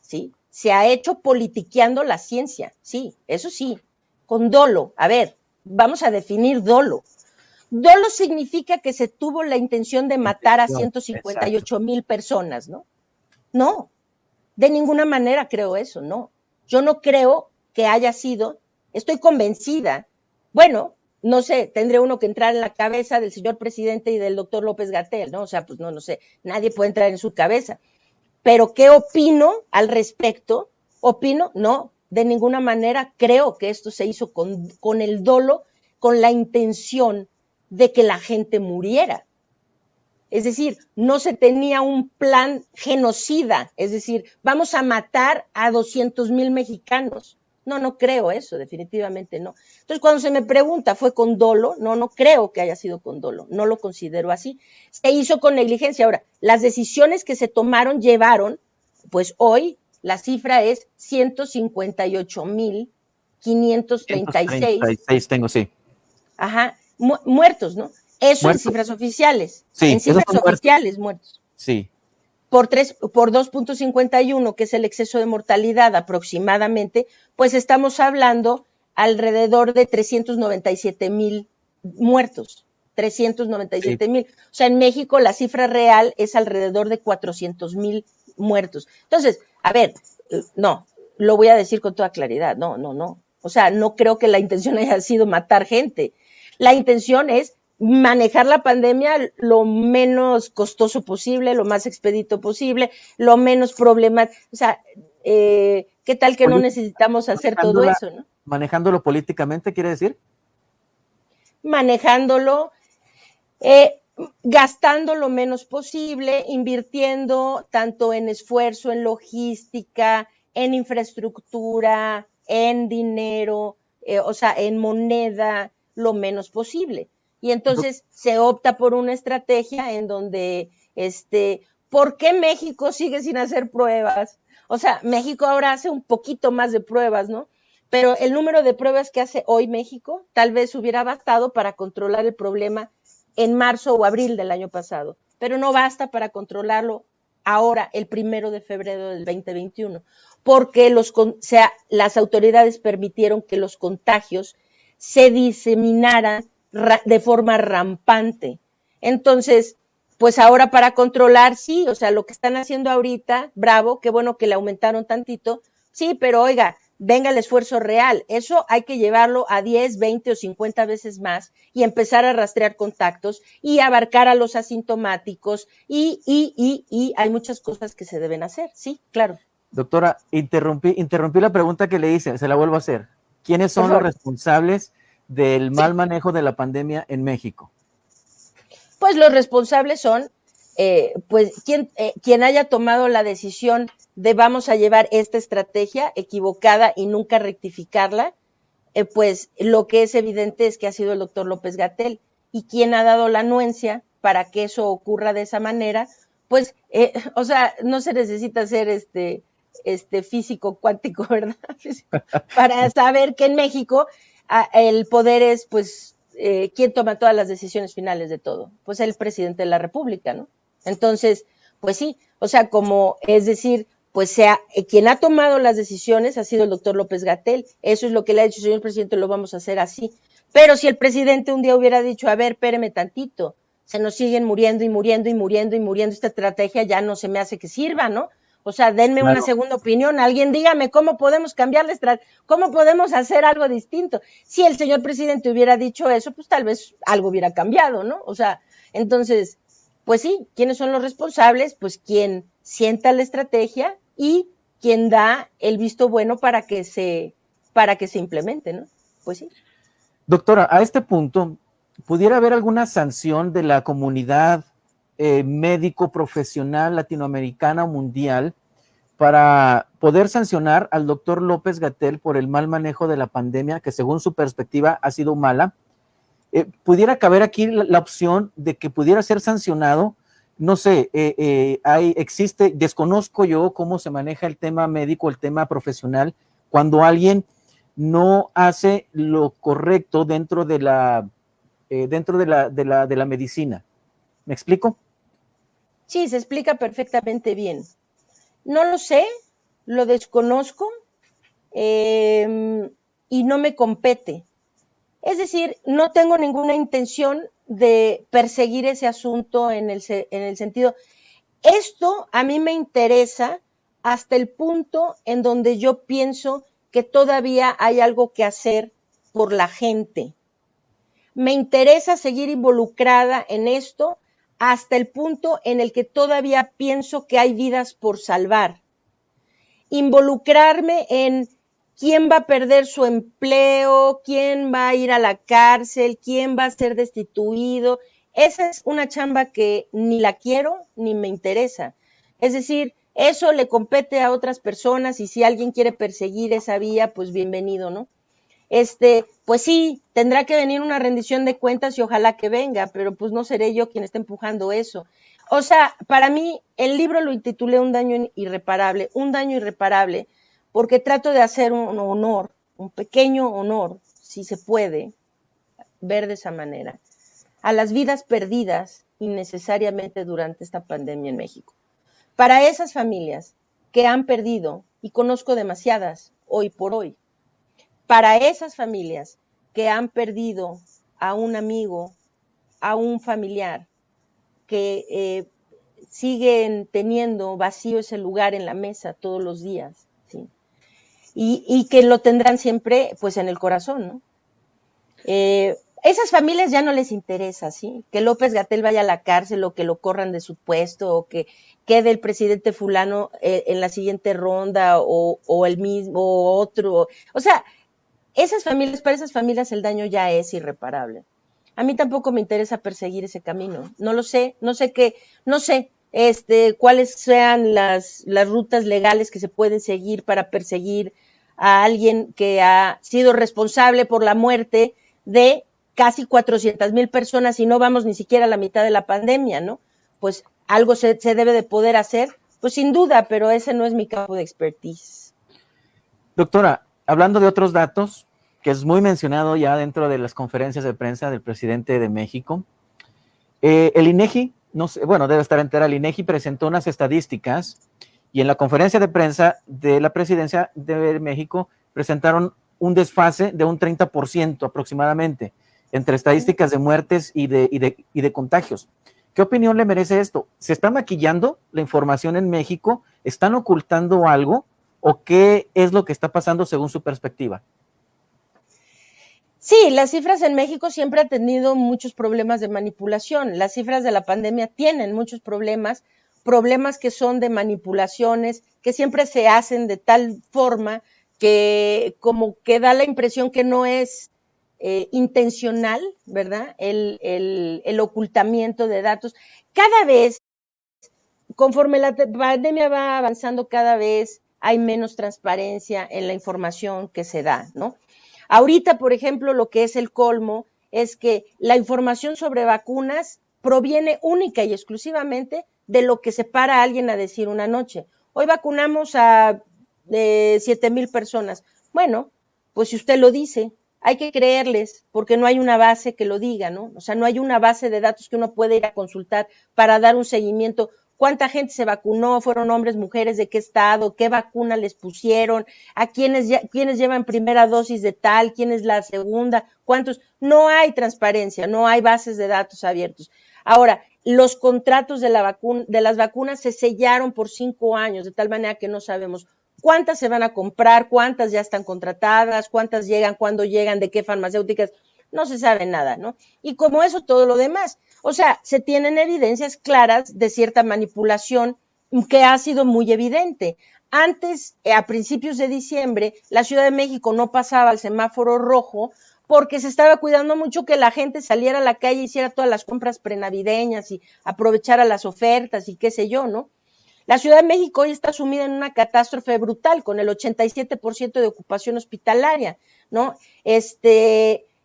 ¿sí? Se ha hecho politiqueando la ciencia, sí, eso sí, con dolo. A ver, vamos a definir dolo. Dolo significa que se tuvo la intención de matar a 158,000 personas, ¿no? No, de ninguna manera creo eso, no. Yo no creo que haya sido, estoy convencida, bueno, no sé, tendría uno que entrar en la cabeza del señor presidente y del doctor López-Gatell, ¿no? O sea, pues no sé, nadie puede entrar en su cabeza. Pero ¿qué opino al respecto? No, de ninguna manera creo que esto se hizo con el dolo con la intención de que la gente muriera. Es decir, no se tenía un plan genocida, es decir, vamos a matar a 200,000 mexicanos. No, no creo eso, definitivamente no. Entonces, cuando se me pregunta, ¿fue con dolo? No, no creo que haya sido con dolo, no lo considero así. Se hizo con negligencia. Ahora, las decisiones que se tomaron llevaron, pues hoy la cifra es 158,536. 136 tengo, sí. Ajá, muertos, ¿no? Eso Muertos. en cifras oficiales. Sí, en cifras oficiales muertos. Sí. Por 2.51, que es el exceso de mortalidad aproximadamente, pues estamos hablando alrededor de 397,000 muertos. 397,000. Sí. O sea, en México la cifra real es alrededor de 400,000 muertos. Entonces, a ver, no, lo voy a decir con toda claridad, no. O sea, no creo que la intención haya sido matar gente. La intención es manejar la pandemia lo menos costoso posible, lo más expedito posible, lo menos problemático. O sea, ¿qué tal que no necesitamos hacer todo eso, no? ¿Manejándolo políticamente, quiere decir? Manejándolo, gastando lo menos posible, invirtiendo tanto en esfuerzo, en logística, en infraestructura, en dinero, o sea, en moneda, lo menos posible. Y entonces se opta por una estrategia en donde, ¿por qué México sigue sin hacer pruebas? O sea, México ahora hace un poquito más de pruebas, ¿no? Pero el número de pruebas que hace hoy México tal vez hubiera bastado para controlar el problema en marzo o abril del año pasado, pero no basta para controlarlo ahora, el 1 de febrero del 2021, porque las autoridades permitieron que los contagios se diseminaran de forma rampante. Entonces, pues ahora para controlar, sí, o sea, lo que están haciendo ahorita, bravo, qué bueno que le aumentaron tantito, sí, pero oiga, venga el esfuerzo real, eso hay que llevarlo a 10, 20 o 50 veces más y empezar a rastrear contactos y abarcar a los asintomáticos y hay muchas cosas que se deben hacer, sí, claro. Doctora, interrumpí la pregunta que le hice, se la vuelvo a hacer. ¿Quiénes son los responsables del mal manejo de la pandemia en México? Pues los responsables son, quien haya tomado la decisión de vamos a llevar esta estrategia equivocada y nunca rectificarla, pues lo que es evidente es que ha sido el doctor López-Gatell. Y quien ha dado la anuencia para que eso ocurra de esa manera, pues, o sea, no se necesita ser físico cuántico, ¿verdad? Para saber que en México el poder es, pues, ¿quién toma todas las decisiones finales de todo? Pues el presidente de la República, ¿no? Entonces, pues sí, o sea, es decir, pues quien ha tomado las decisiones ha sido el doctor López-Gatell. Eso es lo que le ha dicho, señor presidente, lo vamos a hacer así. Pero si el presidente un día hubiera dicho, a ver, espéreme tantito, se nos siguen muriendo, esta estrategia ya no se me hace que sirva, ¿no? O sea, denme una segunda opinión, alguien dígame cómo podemos cambiar la estrategia, cómo podemos hacer algo distinto. Si el señor presidente hubiera dicho eso, pues tal vez algo hubiera cambiado, ¿no? O sea, entonces, pues sí, ¿quiénes son los responsables? Pues quien sienta la estrategia y quien da el visto bueno para que se implemente, ¿no? Pues sí. Doctora, a este punto, ¿pudiera haber alguna sanción de la comunidad médico profesional latinoamericana o mundial para poder sancionar al doctor López-Gatell por el mal manejo de la pandemia, que según su perspectiva ha sido mala? ¿Pudiera caber aquí la opción de que pudiera ser sancionado? No sé, desconozco yo cómo se maneja el tema médico, el tema profesional, cuando alguien no hace lo correcto dentro de la medicina. ¿Me explico? Sí, se explica perfectamente bien. No lo sé, lo desconozco y no me compete. Es decir, no tengo ninguna intención de perseguir ese asunto en el sentido. Esto a mí me interesa hasta el punto en donde yo pienso que todavía hay algo que hacer por la gente. Me interesa seguir involucrada en esto hasta el punto en el que todavía pienso que hay vidas por salvar. Involucrarme en quién va a perder su empleo, quién va a ir a la cárcel, quién va a ser destituido. Esa es una chamba que ni la quiero ni me interesa. Es decir, eso le compete a otras personas y si alguien quiere perseguir esa vía, pues bienvenido, ¿no? Pues sí, tendrá que venir una rendición de cuentas y ojalá que venga, pero pues no seré yo quien esté empujando eso. O sea, para mí el libro lo intitulé Un daño irreparable, porque trato de hacer un honor, un pequeño honor, si se puede ver de esa manera, a las vidas perdidas innecesariamente durante esta pandemia en México. Para esas familias que han perdido, y conozco demasiadas hoy por hoy, para esas familias que han perdido a un amigo, a un familiar, que siguen teniendo vacío ese lugar en la mesa todos los días, ¿sí? Y que lo tendrán siempre pues en el corazón, ¿no? Esas familias ya no les interesa, ¿sí? Que López-Gatell vaya a la cárcel o que lo corran de su puesto o que quede el presidente fulano en la siguiente ronda o el mismo o otro. O sea, para esas familias el daño ya es irreparable. A mí tampoco me interesa perseguir ese camino. No lo sé, no sé cuáles sean las rutas legales que se pueden seguir para perseguir a alguien que ha sido responsable por la muerte de casi 400,000 personas y no vamos ni siquiera a la mitad de la pandemia, ¿no? Pues algo se debe de poder hacer, pues sin duda, pero ese no es mi campo de expertise. Doctora, hablando de otros datos, que es muy mencionado ya dentro de las conferencias de prensa del presidente de México, el INEGI, no sé, bueno, debe estar entera, el INEGI presentó unas estadísticas y en la conferencia de prensa de la presidencia de México presentaron un desfase de un 30% aproximadamente entre estadísticas de muertes y de contagios. ¿Qué opinión le merece esto? ¿Se está maquillando la información en México? ¿Están ocultando algo? ¿O qué es lo que está pasando según su perspectiva? Sí, las cifras en México siempre han tenido muchos problemas de manipulación. Las cifras de la pandemia tienen muchos problemas que son de manipulaciones, que siempre se hacen de tal forma que como que da la impresión que no es intencional, ¿verdad? El ocultamiento de datos. Cada vez, conforme la pandemia va avanzando, cada vez hay menos transparencia en la información que se da, ¿no? Ahorita, por ejemplo, lo que es el colmo es que la información sobre vacunas proviene única y exclusivamente de lo que se para a alguien a decir una noche. Hoy vacunamos a 7,000 personas. Bueno, pues si usted lo dice, hay que creerles porque no hay una base que lo diga, ¿no? O sea, no hay una base de datos que uno pueda ir a consultar para dar un seguimiento. ¿Cuánta gente se vacunó? ¿Fueron hombres, mujeres? ¿De qué estado? ¿Qué vacuna les pusieron? ¿A quiénes llevan primera dosis de tal? ¿Quién es la segunda? ¿Cuántos? No hay transparencia, no hay bases de datos abiertos. Ahora, los contratos de las vacunas se sellaron por 5 años, de tal manera que no sabemos cuántas se van a comprar, cuántas ya están contratadas, cuántas llegan, cuándo llegan, de qué farmacéuticas. No se sabe nada, ¿no? Y como eso, todo lo demás. O sea, se tienen evidencias claras de cierta manipulación que ha sido muy evidente. Antes, a principios de diciembre, la Ciudad de México no pasaba el semáforo rojo porque se estaba cuidando mucho que la gente saliera a la calle y hiciera todas las compras prenavideñas y aprovechara las ofertas y qué sé yo, ¿no? La Ciudad de México hoy está sumida en una catástrofe brutal con el 87% de ocupación hospitalaria, ¿no?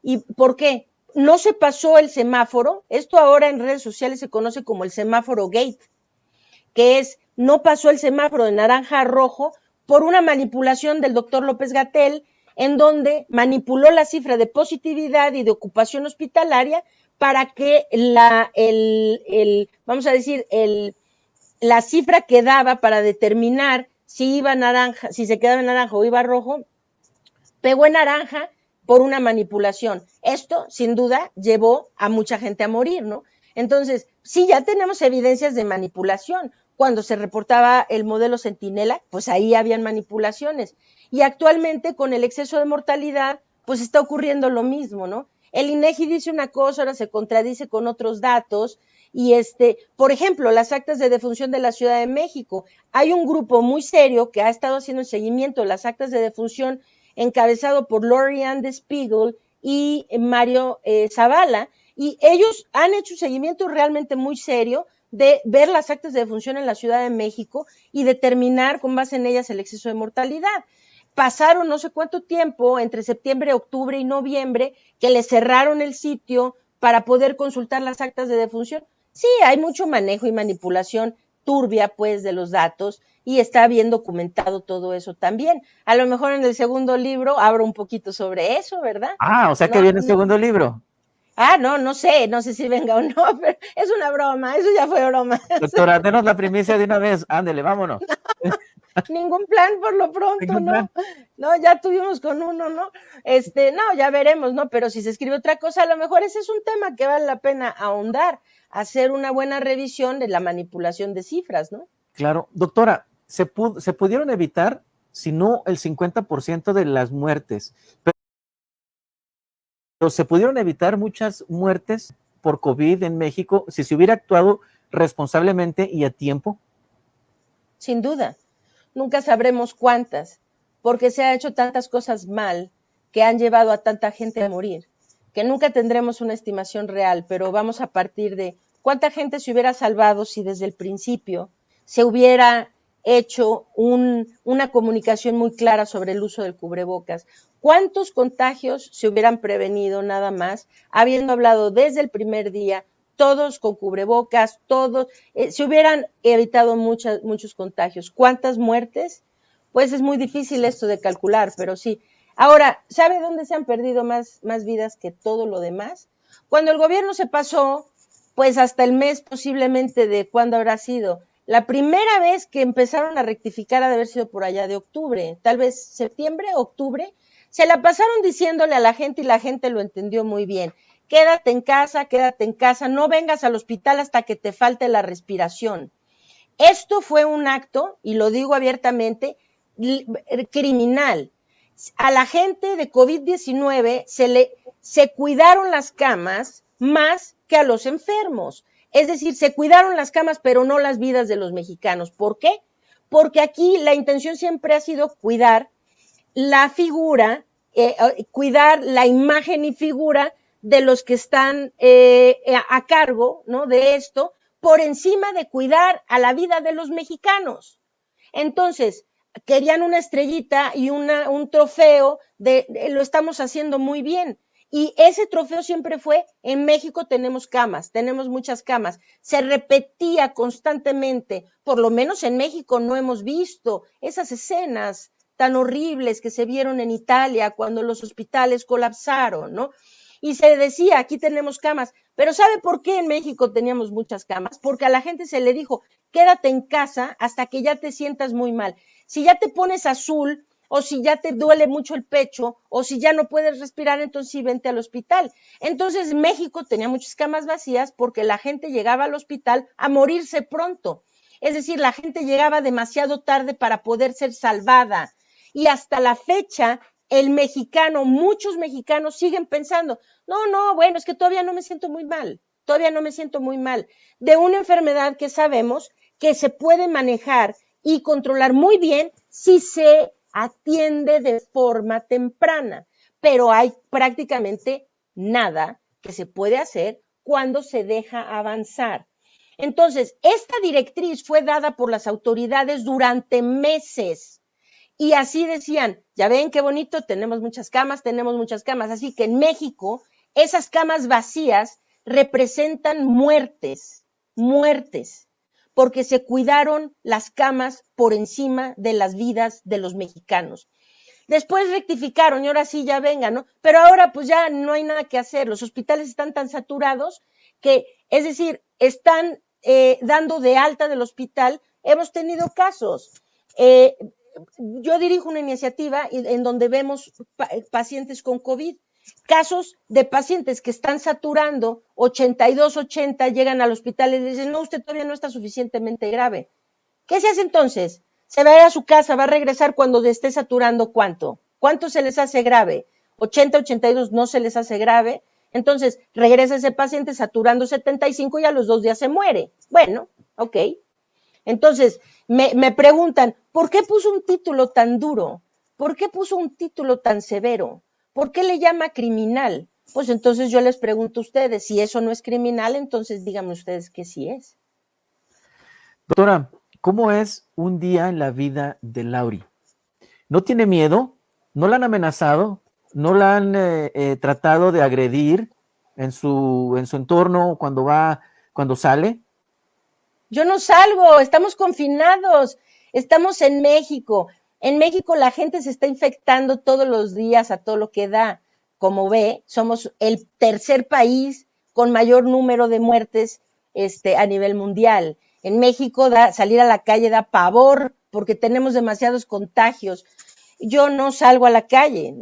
¿Y por qué? No se pasó el semáforo, esto ahora en redes sociales se conoce como el semáforo gate, que es, no pasó el semáforo de naranja a rojo por una manipulación del doctor López-Gatell, en donde manipuló la cifra de positividad y de ocupación hospitalaria para que vamos a decir, la cifra que daba para determinar si iba naranja, si se quedaba en naranja o iba rojo, pegó en naranja por una manipulación. Esto, sin duda, llevó a mucha gente a morir, ¿no? Entonces, sí, ya tenemos evidencias de manipulación. Cuando se reportaba el modelo Centinela, pues ahí habían manipulaciones. Y actualmente, con el exceso de mortalidad, pues está ocurriendo lo mismo, ¿no? El INEGI dice una cosa, ahora se contradice con otros datos. Y por ejemplo, las actas de defunción de la Ciudad de México. Hay un grupo muy serio que ha estado haciendo el seguimiento de las actas de defunción encabezado por Lori-Ann Spiegel y Mario Zavala, y ellos han hecho un seguimiento realmente muy serio de ver las actas de defunción en la Ciudad de México y determinar con base en ellas el exceso de mortalidad. Pasaron no sé cuánto tiempo, entre septiembre, octubre y noviembre, que le cerraron el sitio para poder consultar las actas de defunción. Sí, hay mucho manejo y manipulación turbia, pues, de los datos, y está bien documentado todo eso también. A lo mejor en el segundo libro abro un poquito sobre eso, ¿verdad? Ah, o sea que viene el segundo libro. No sé si venga o no, pero es una broma, eso ya fue broma. Doctora, denos la primicia de una vez, ándele, vámonos. Ningún plan por lo pronto, ¿no? No, ya tuvimos con uno, ¿no? No, ya veremos, ¿no? Pero si se escribe otra cosa, a lo mejor ese es un tema que vale la pena ahondar, hacer una buena revisión de la manipulación de cifras, ¿no? Claro, doctora, se pudieron evitar, si no el 50% de las muertes, pero se pudieron evitar muchas muertes por COVID en México si se hubiera actuado responsablemente y a tiempo. Sin duda, nunca sabremos cuántas, porque se han hecho tantas cosas mal que han llevado a tanta gente a morir, que nunca tendremos una estimación real, pero vamos a partir de cuánta gente se hubiera salvado si desde el principio se hubiera hecho una comunicación muy clara sobre el uso del cubrebocas. ¿Cuántos contagios se hubieran prevenido nada más, habiendo hablado desde el primer día, todos con cubrebocas, todos, se hubieran evitado muchos contagios? ¿Cuántas muertes? Pues es muy difícil esto de calcular, pero sí. Ahora, ¿sabe dónde se han perdido más vidas que todo lo demás? Cuando el gobierno se pasó, pues hasta el mes posiblemente de cuándo habrá sido. La primera vez que empezaron a rectificar ha de haber sido por allá de octubre, tal vez septiembre, octubre. Se la pasaron diciéndole a la gente y la gente lo entendió muy bien. Quédate en casa, no vengas al hospital hasta que te falte la respiración. Esto fue un acto, y lo digo abiertamente, criminal. A la gente de COVID-19 se cuidaron las camas más que a los enfermos. Es decir, se cuidaron las camas, pero no las vidas de los mexicanos. ¿Por qué? Porque aquí la intención siempre ha sido cuidar la figura, cuidar la imagen y figura de los que están a cargo, ¿no?, de esto, por encima de cuidar a la vida de los mexicanos. Entonces, querían una estrellita y un trofeo de lo estamos haciendo muy bien. Y ese trofeo siempre fue, en México tenemos camas, tenemos muchas camas. Se repetía constantemente, por lo menos en México no hemos visto esas escenas tan horribles que se vieron en Italia cuando los hospitales colapsaron, ¿no? Y se decía, aquí tenemos camas, pero ¿sabe por qué en México teníamos muchas camas? Porque a la gente se le dijo, quédate en casa hasta que ya te sientas muy mal. Si ya te pones azul, o si ya te duele mucho el pecho, o si ya no puedes respirar, entonces sí, vente al hospital. Entonces México tenía muchas camas vacías porque la gente llegaba al hospital a morirse pronto. Es decir, la gente llegaba demasiado tarde para poder ser salvada. Y hasta la fecha, el mexicano, muchos mexicanos siguen pensando, no, bueno, es que todavía no me siento muy mal, de una enfermedad que sabemos que se puede manejar y controlar muy bien si se atiende de forma temprana, pero hay prácticamente nada que se puede hacer cuando se deja avanzar. Entonces, esta directriz fue dada por las autoridades durante meses. Y así decían, ya ven qué bonito, tenemos muchas camas, así que en México esas camas vacías representan muertes, porque se cuidaron las camas por encima de las vidas de los mexicanos. Después rectificaron y ahora sí ya vengan, ¿no? Pero ahora pues ya no hay nada que hacer, los hospitales están tan saturados que, es decir, están dando de alta del hospital, hemos tenido casos. Yo dirijo una iniciativa en donde vemos pacientes con COVID, casos de pacientes que están saturando, 82, 80, llegan al hospital y dicen, no, usted todavía no está suficientemente grave. ¿Qué se hace entonces? Se va a ir a su casa, va a regresar cuando esté saturando, ¿cuánto? ¿Cuánto se les hace grave? 80, 82 no se les hace grave. Entonces, regresa ese paciente saturando 75 y a los 2 días se muere. Bueno, ok. Entonces, me preguntan, ¿por qué puso un título tan duro? ¿por qué puso un título tan severo? ¿Por qué le llama criminal? Pues entonces yo les pregunto a ustedes, si eso no es criminal, entonces díganme ustedes qué sí es. Doctora, ¿cómo es un día en la vida de Laury? ¿No tiene miedo? ¿No la han amenazado? ¿No la han tratado de agredir en su entorno cuando sale? Yo no salgo, estamos confinados, estamos en México. En México la gente se está infectando todos los días a todo lo que da. Como ve, somos el tercer país con mayor número de muertes a nivel mundial. En México salir a la calle da pavor porque tenemos demasiados contagios. Yo no salgo a la calle,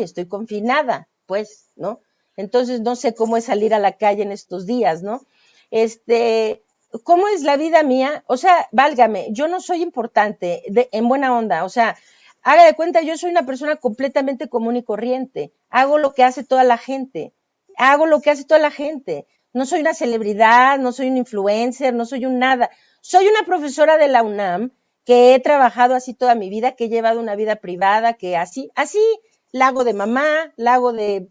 estoy confinada, pues, ¿no? Entonces no sé cómo es salir a la calle en estos días, ¿no? ¿Cómo es la vida mía? O sea, válgame, yo no soy importante en buena onda, o sea, haga de cuenta, yo soy una persona completamente común y corriente, hago lo que hace toda la gente, no soy una celebridad, no soy un influencer, no soy un nada, soy una profesora de la UNAM que he trabajado así toda mi vida, que he llevado una vida privada, que así la hago de mamá,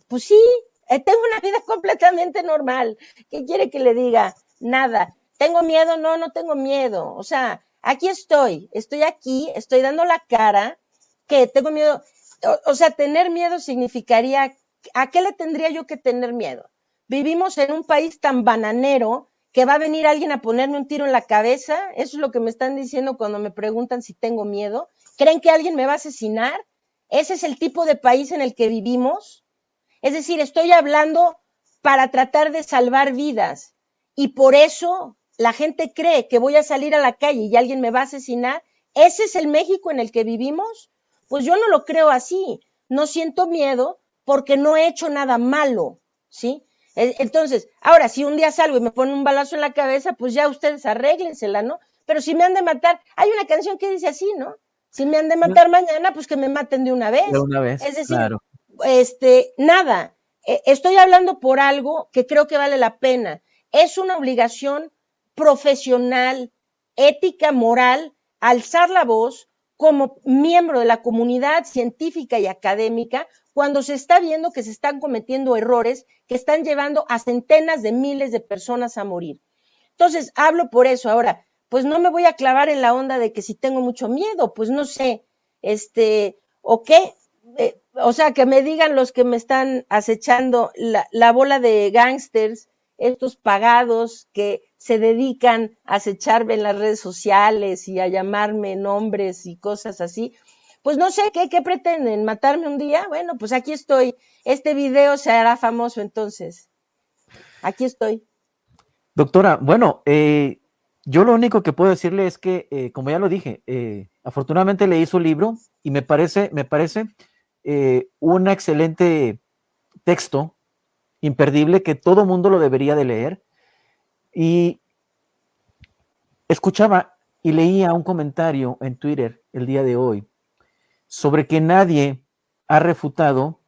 pues sí, tengo una vida completamente normal, ¿qué quiere que le diga? Nada. ¿Tengo miedo? No, no tengo miedo. O sea, aquí estoy aquí, estoy dando la cara, que tengo miedo. O sea, tener miedo significaría, ¿a qué le tendría yo que tener miedo? Vivimos en un país tan bananero que va a venir alguien a ponerme un tiro en la cabeza. Eso es lo que me están diciendo cuando me preguntan si tengo miedo. ¿Creen que alguien me va a asesinar? ¿Ese es el tipo de país en el que vivimos? Es decir, estoy hablando para tratar de salvar vidas y por eso la gente cree que voy a salir a la calle y alguien me va a asesinar. ¿Ese es el México en el que vivimos? Pues yo no lo creo así. No siento miedo porque no he hecho nada malo, ¿sí? Entonces, ahora, si un día salgo y me ponen un balazo en la cabeza, pues ya ustedes arréglensela, ¿no? Pero si me han de matar, hay una canción que dice así, ¿no? Si me han de matar mañana, pues que me maten de una De vez. una vez, Es decir, claro. nada, estoy hablando por algo que creo que vale la pena. Es una obligación profesional, ética, moral, alzar la voz como miembro de la comunidad científica y académica cuando se está viendo que se están cometiendo errores que están llevando a centenas de miles de personas a morir. Entonces, hablo por eso. Ahora, pues no me voy a clavar en la onda de que si tengo mucho miedo, pues no sé, o qué, o sea, que me digan los que me están acechando la bola de gángsters, estos pagados que se dedican a acecharme en las redes sociales y a llamarme nombres y cosas así, pues no sé qué pretenden, matarme un día. Bueno, pues aquí estoy, este video se hará famoso entonces, aquí estoy. Doctora, bueno, yo lo único que puedo decirle es que, como ya lo dije, afortunadamente leí su libro y me parece un excelente texto, imperdible, que todo mundo lo debería de leer. Y escuchaba y leía un comentario en Twitter el día de hoy sobre que nadie ha refutado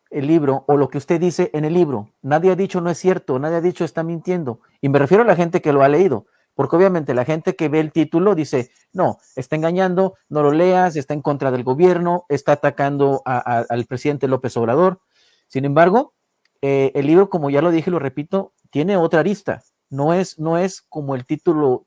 el libro o lo que usted dice en el libro. Nadie ha dicho no es cierto, nadie ha dicho está mintiendo. Y me refiero a la gente que lo ha leído, porque obviamente la gente que ve el título dice, no, está engañando, no lo leas, está en contra del gobierno, está atacando al presidente López Obrador. Sin embargo, el libro, como ya lo dije y lo repito, tiene otra arista. No es como el título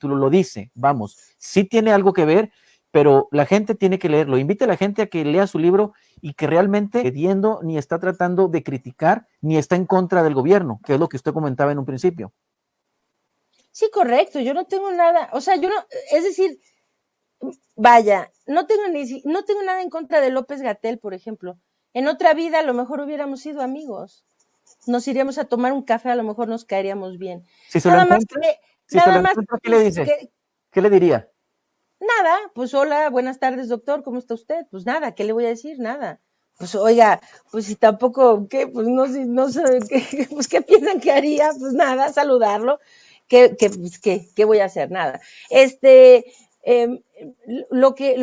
lo dice. Vamos, sí tiene algo que ver, pero la gente tiene que leerlo. Invite a la gente a que lea su libro y que realmente pidiendo ni está tratando de criticar ni está en contra del gobierno, que es lo que usted comentaba en un principio. Sí, correcto, yo no tengo nada, o sea, yo no, es decir, vaya, no tengo nada en contra de López Gatell, por ejemplo. En otra vida a lo mejor hubiéramos sido amigos. Nos iríamos a tomar un café, a lo mejor nos caeríamos bien. Si se lo Nada más encuentra, que, si se nada lo más encuentra, ¿qué le pues, dice? ¿Qué le diría? nada, pues hola, buenas tardes, doctor, ¿cómo está usted? Pues nada, ¿qué le voy a decir? Nada. Pues oiga, pues si tampoco, ¿qué? Pues no, si, no sé, ¿qué, pues qué piensan que haría? Pues nada, saludarlo. ¿Qué voy a hacer? Nada. Eh, lo que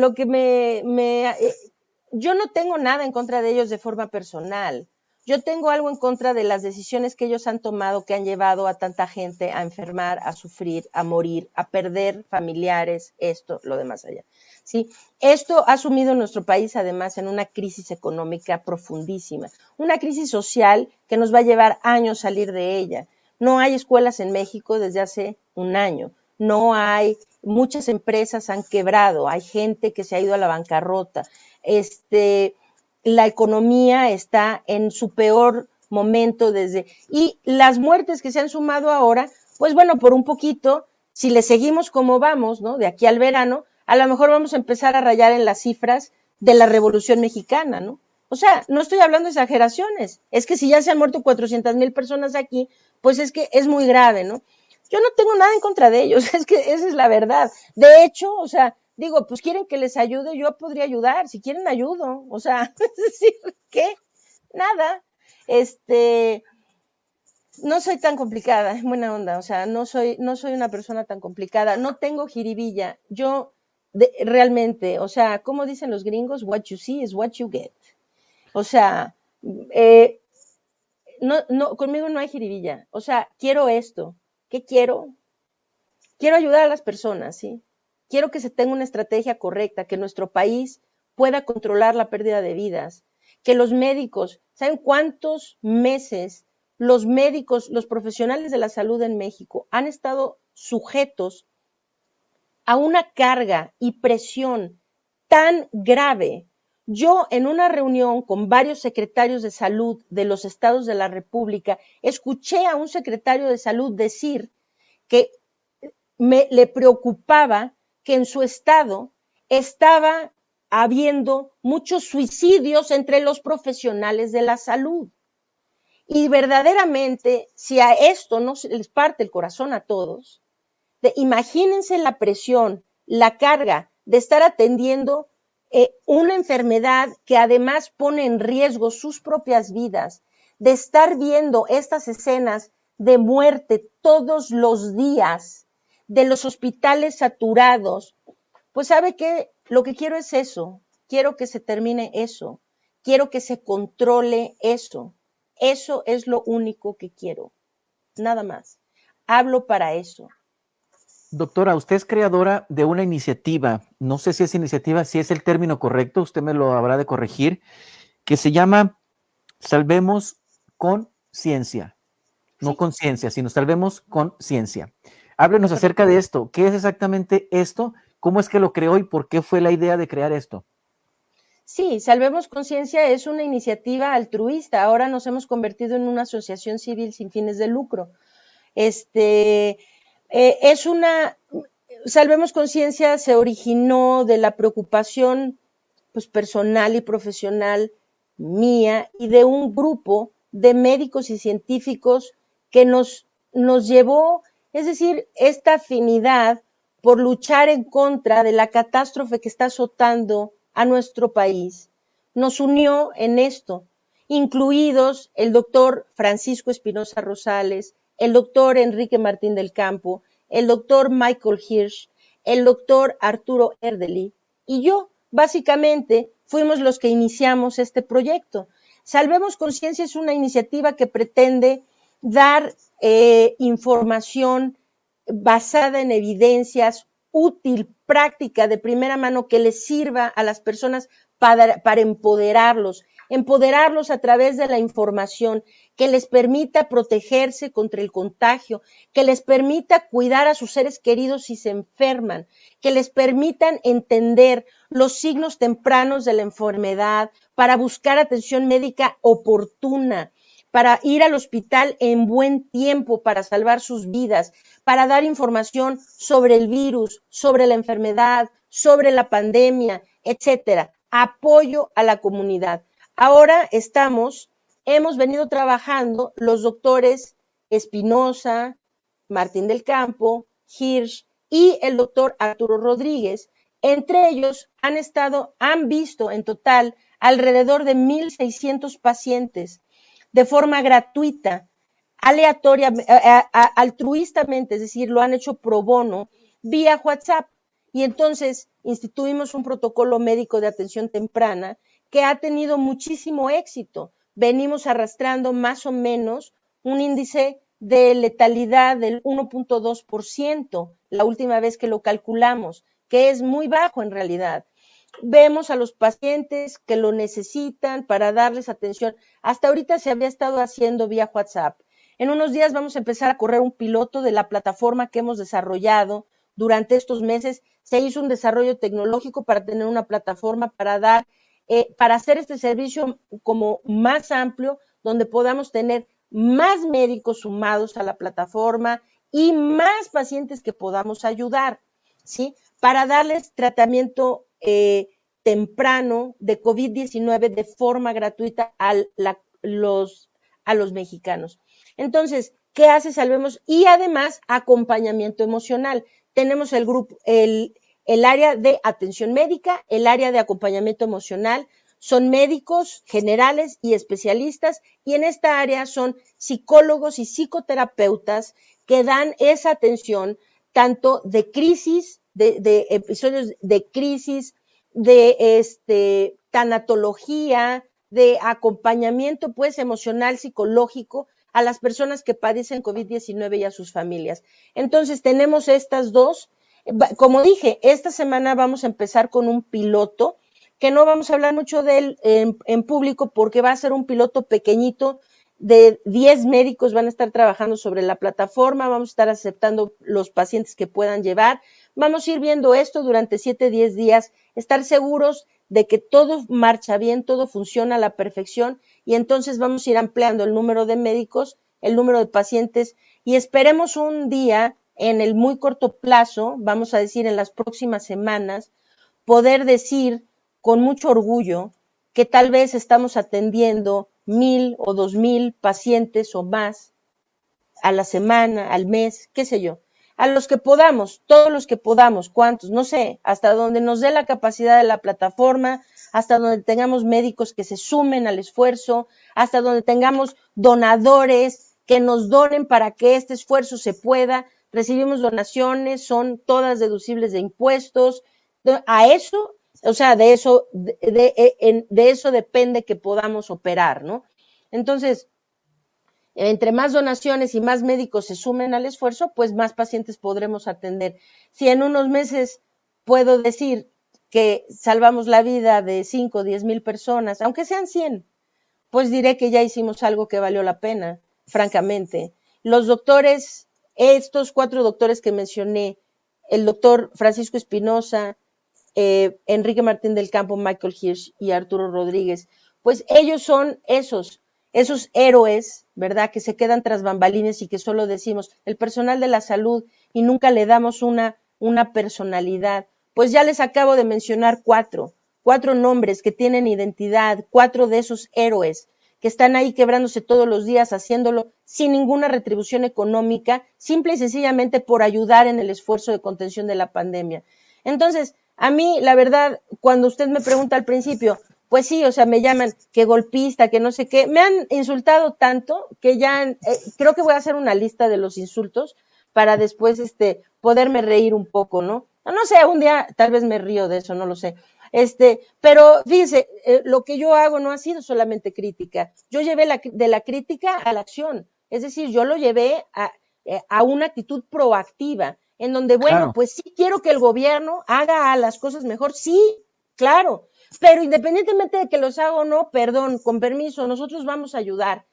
yo no tengo nada en contra de ellos de forma personal. Yo tengo algo en contra de las decisiones que ellos han tomado, que han llevado a tanta gente a enfermar, a sufrir, a morir, a perder familiares, esto, lo demás allá. ¿Sí? Esto ha sumido nuestro país además en una crisis económica profundísima, una crisis social que nos va a llevar años salir de ella. No hay escuelas en México desde hace un año, no hay, muchas empresas han quebrado, hay gente que se ha ido a la bancarrota, la economía está en su peor momento y las muertes que se han sumado ahora, pues bueno, por un poquito, si le seguimos como vamos, ¿no? De aquí al verano, a lo mejor vamos a empezar a rayar en las cifras de la Revolución Mexicana, ¿no? O sea, no estoy hablando de exageraciones, es que si ya se han muerto 400,000 personas aquí, pues es que es muy grave, ¿no? Yo no tengo nada en contra de ellos, es que esa es la verdad. De hecho, o sea, digo, pues quieren que les ayude, yo podría ayudar, si quieren ayudo, o sea, es decir, ¿qué? Nada. No soy tan complicada, es buena onda, o sea, no soy una persona tan complicada, no tengo jiribilla, yo realmente, o sea, como dicen los gringos, what you see is what you get. O sea, eh, conmigo no hay jiribilla, o sea, quiero esto, ¿qué quiero? Quiero ayudar a las personas, ¿sí? Quiero que se tenga una estrategia correcta, que nuestro país pueda controlar la pérdida de vidas, que los médicos, ¿saben cuántos meses los médicos, los profesionales de la salud en México han estado sujetos a una carga y presión tan grave? Yo en una reunión con varios secretarios de salud de los estados de la República, escuché a un secretario de salud decir que le preocupaba que en su estado estaba habiendo muchos suicidios entre los profesionales de la salud. Y verdaderamente, si a esto no se les parte el corazón a todos, imagínense la presión, la carga de estar atendiendo una enfermedad que además pone en riesgo sus propias vidas, de estar viendo estas escenas de muerte todos los días, de los hospitales saturados. Pues ¿sabe qué? Lo que quiero es eso, quiero que se termine eso, quiero que se controle eso. Eso es lo único que quiero, nada más. Hablo para eso. Doctora, usted es creadora de una iniciativa, no sé si es iniciativa, si es el término correcto, usted me lo habrá de corregir, que se llama Salvemos con Ciencia. No Sí. con ciencia, sino Salvemos con Ciencia. Háblenos acerca de esto. ¿Qué es exactamente esto? ¿Cómo es que lo creó y por qué fue la idea de crear esto? Sí, Salvemos Conciencia es una iniciativa altruista. Ahora nos hemos convertido en una asociación civil sin fines de lucro. Salvemos Conciencia se originó de la preocupación pues, personal y profesional mía y de un grupo de médicos y científicos que nos llevó, es decir, esta afinidad por luchar en contra de la catástrofe que está azotando a nuestro país, nos unió en esto, incluidos el doctor Francisco Espinosa Rosales, el doctor Enrique Martín del Campo, el doctor Michael Hirsch, el doctor Arturo Erdely y yo. Básicamente, fuimos los que iniciamos este proyecto. Salvemos Conciencia es una iniciativa que pretende dar información basada en evidencias, útil, práctica, de primera mano, que les sirva a las personas para empoderarlos a través de la información, que les permita protegerse contra el contagio, que les permita cuidar a sus seres queridos si se enferman, que les permitan entender los signos tempranos de la enfermedad para buscar atención médica oportuna, para ir al hospital en buen tiempo para salvar sus vidas, para dar información sobre el virus, sobre la enfermedad, sobre la pandemia, etcétera. Apoyo a la comunidad. Ahora hemos venido trabajando los doctores Espinosa, Martín del Campo, Hirsch y el doctor Arturo Rodríguez. Entre ellos han visto en total alrededor de 1,600 pacientes de forma gratuita, aleatoria, altruistamente, es decir, lo han hecho pro bono vía WhatsApp. Y entonces instituimos un protocolo médico de atención temprana que ha tenido muchísimo éxito, venimos arrastrando más o menos un índice de letalidad del 1.2%, la última vez que lo calculamos, que es muy bajo en realidad. Vemos a los pacientes que lo necesitan para darles atención. Hasta ahorita se había estado haciendo vía WhatsApp. En unos días vamos a empezar a correr un piloto de la plataforma que hemos desarrollado durante estos meses. Se hizo un desarrollo tecnológico para tener una plataforma para hacer este servicio como más amplio, donde podamos tener más médicos sumados a la plataforma y más pacientes que podamos ayudar, ¿sí? Para darles tratamiento temprano de COVID-19 de forma gratuita a los mexicanos. Entonces, ¿qué hace Salvemos? Y además, acompañamiento emocional. Tenemos el grupo, el área de atención médica, el área de acompañamiento emocional, son médicos generales y especialistas, y en esta área son psicólogos y psicoterapeutas que dan esa atención tanto de crisis, de episodios de crisis, de tanatología, de acompañamiento pues emocional, psicológico a las personas que padecen COVID-19 y a sus familias. Entonces tenemos estas dos. Como dije, esta semana vamos a empezar con un piloto que no vamos a hablar mucho de él en público porque va a ser un piloto pequeñito de 10 médicos van a estar trabajando sobre la plataforma, vamos a estar aceptando los pacientes que puedan llevar, vamos a ir viendo esto durante 7-10 días, estar seguros de que todo marcha bien, todo funciona a la perfección y entonces vamos a ir ampliando el número de médicos, el número de pacientes y esperemos un día en el muy corto plazo, vamos a decir en las próximas semanas, poder decir con mucho orgullo que tal vez estamos atendiendo 1,000 o 2,000 pacientes o más a la semana, al mes, qué sé yo, a los que podamos, todos los que podamos, cuántos, no sé, hasta donde nos dé la capacidad de la plataforma, hasta donde tengamos médicos que se sumen al esfuerzo, hasta donde tengamos donadores que nos donen para que este esfuerzo se pueda. Recibimos donaciones, son todas deducibles de impuestos. A eso, o sea, de eso depende que podamos operar, ¿no? Entonces, entre más donaciones y más médicos se sumen al esfuerzo, pues más pacientes podremos atender. Si en unos meses puedo decir que salvamos la vida de 5 o 10 mil personas, aunque sean 100, pues diré que ya hicimos algo que valió la pena, francamente. Los doctores, estos 4 doctores que mencioné, el doctor Francisco Espinosa, Enrique Martín del Campo, Michael Hirsch y Arturo Rodríguez, pues ellos son esos héroes, ¿verdad? Que se quedan tras bambalines y que solo decimos el personal de la salud y nunca le damos una personalidad. Pues ya les acabo de mencionar 4 nombres que tienen identidad, 4 de esos héroes que están ahí quebrándose todos los días, haciéndolo sin ninguna retribución económica, simple y sencillamente por ayudar en el esfuerzo de contención de la pandemia. Entonces, a mí, la verdad, cuando usted me pregunta al principio, pues sí, o sea, me llaman que golpista, que no sé qué, me han insultado tanto que ya creo que voy a hacer una lista de los insultos para después poderme reír un poco, ¿no? No sé, un día tal vez me río de eso, no lo sé. Pero fíjese, lo que yo hago no ha sido solamente crítica. Yo llevé de la crítica a la acción. Es decir, yo lo llevé a una actitud proactiva, en donde, bueno, Claro. pues sí quiero que el gobierno haga las cosas mejor, sí, claro, pero independientemente de que los haga o no, perdón, con permiso, nosotros vamos a ayudar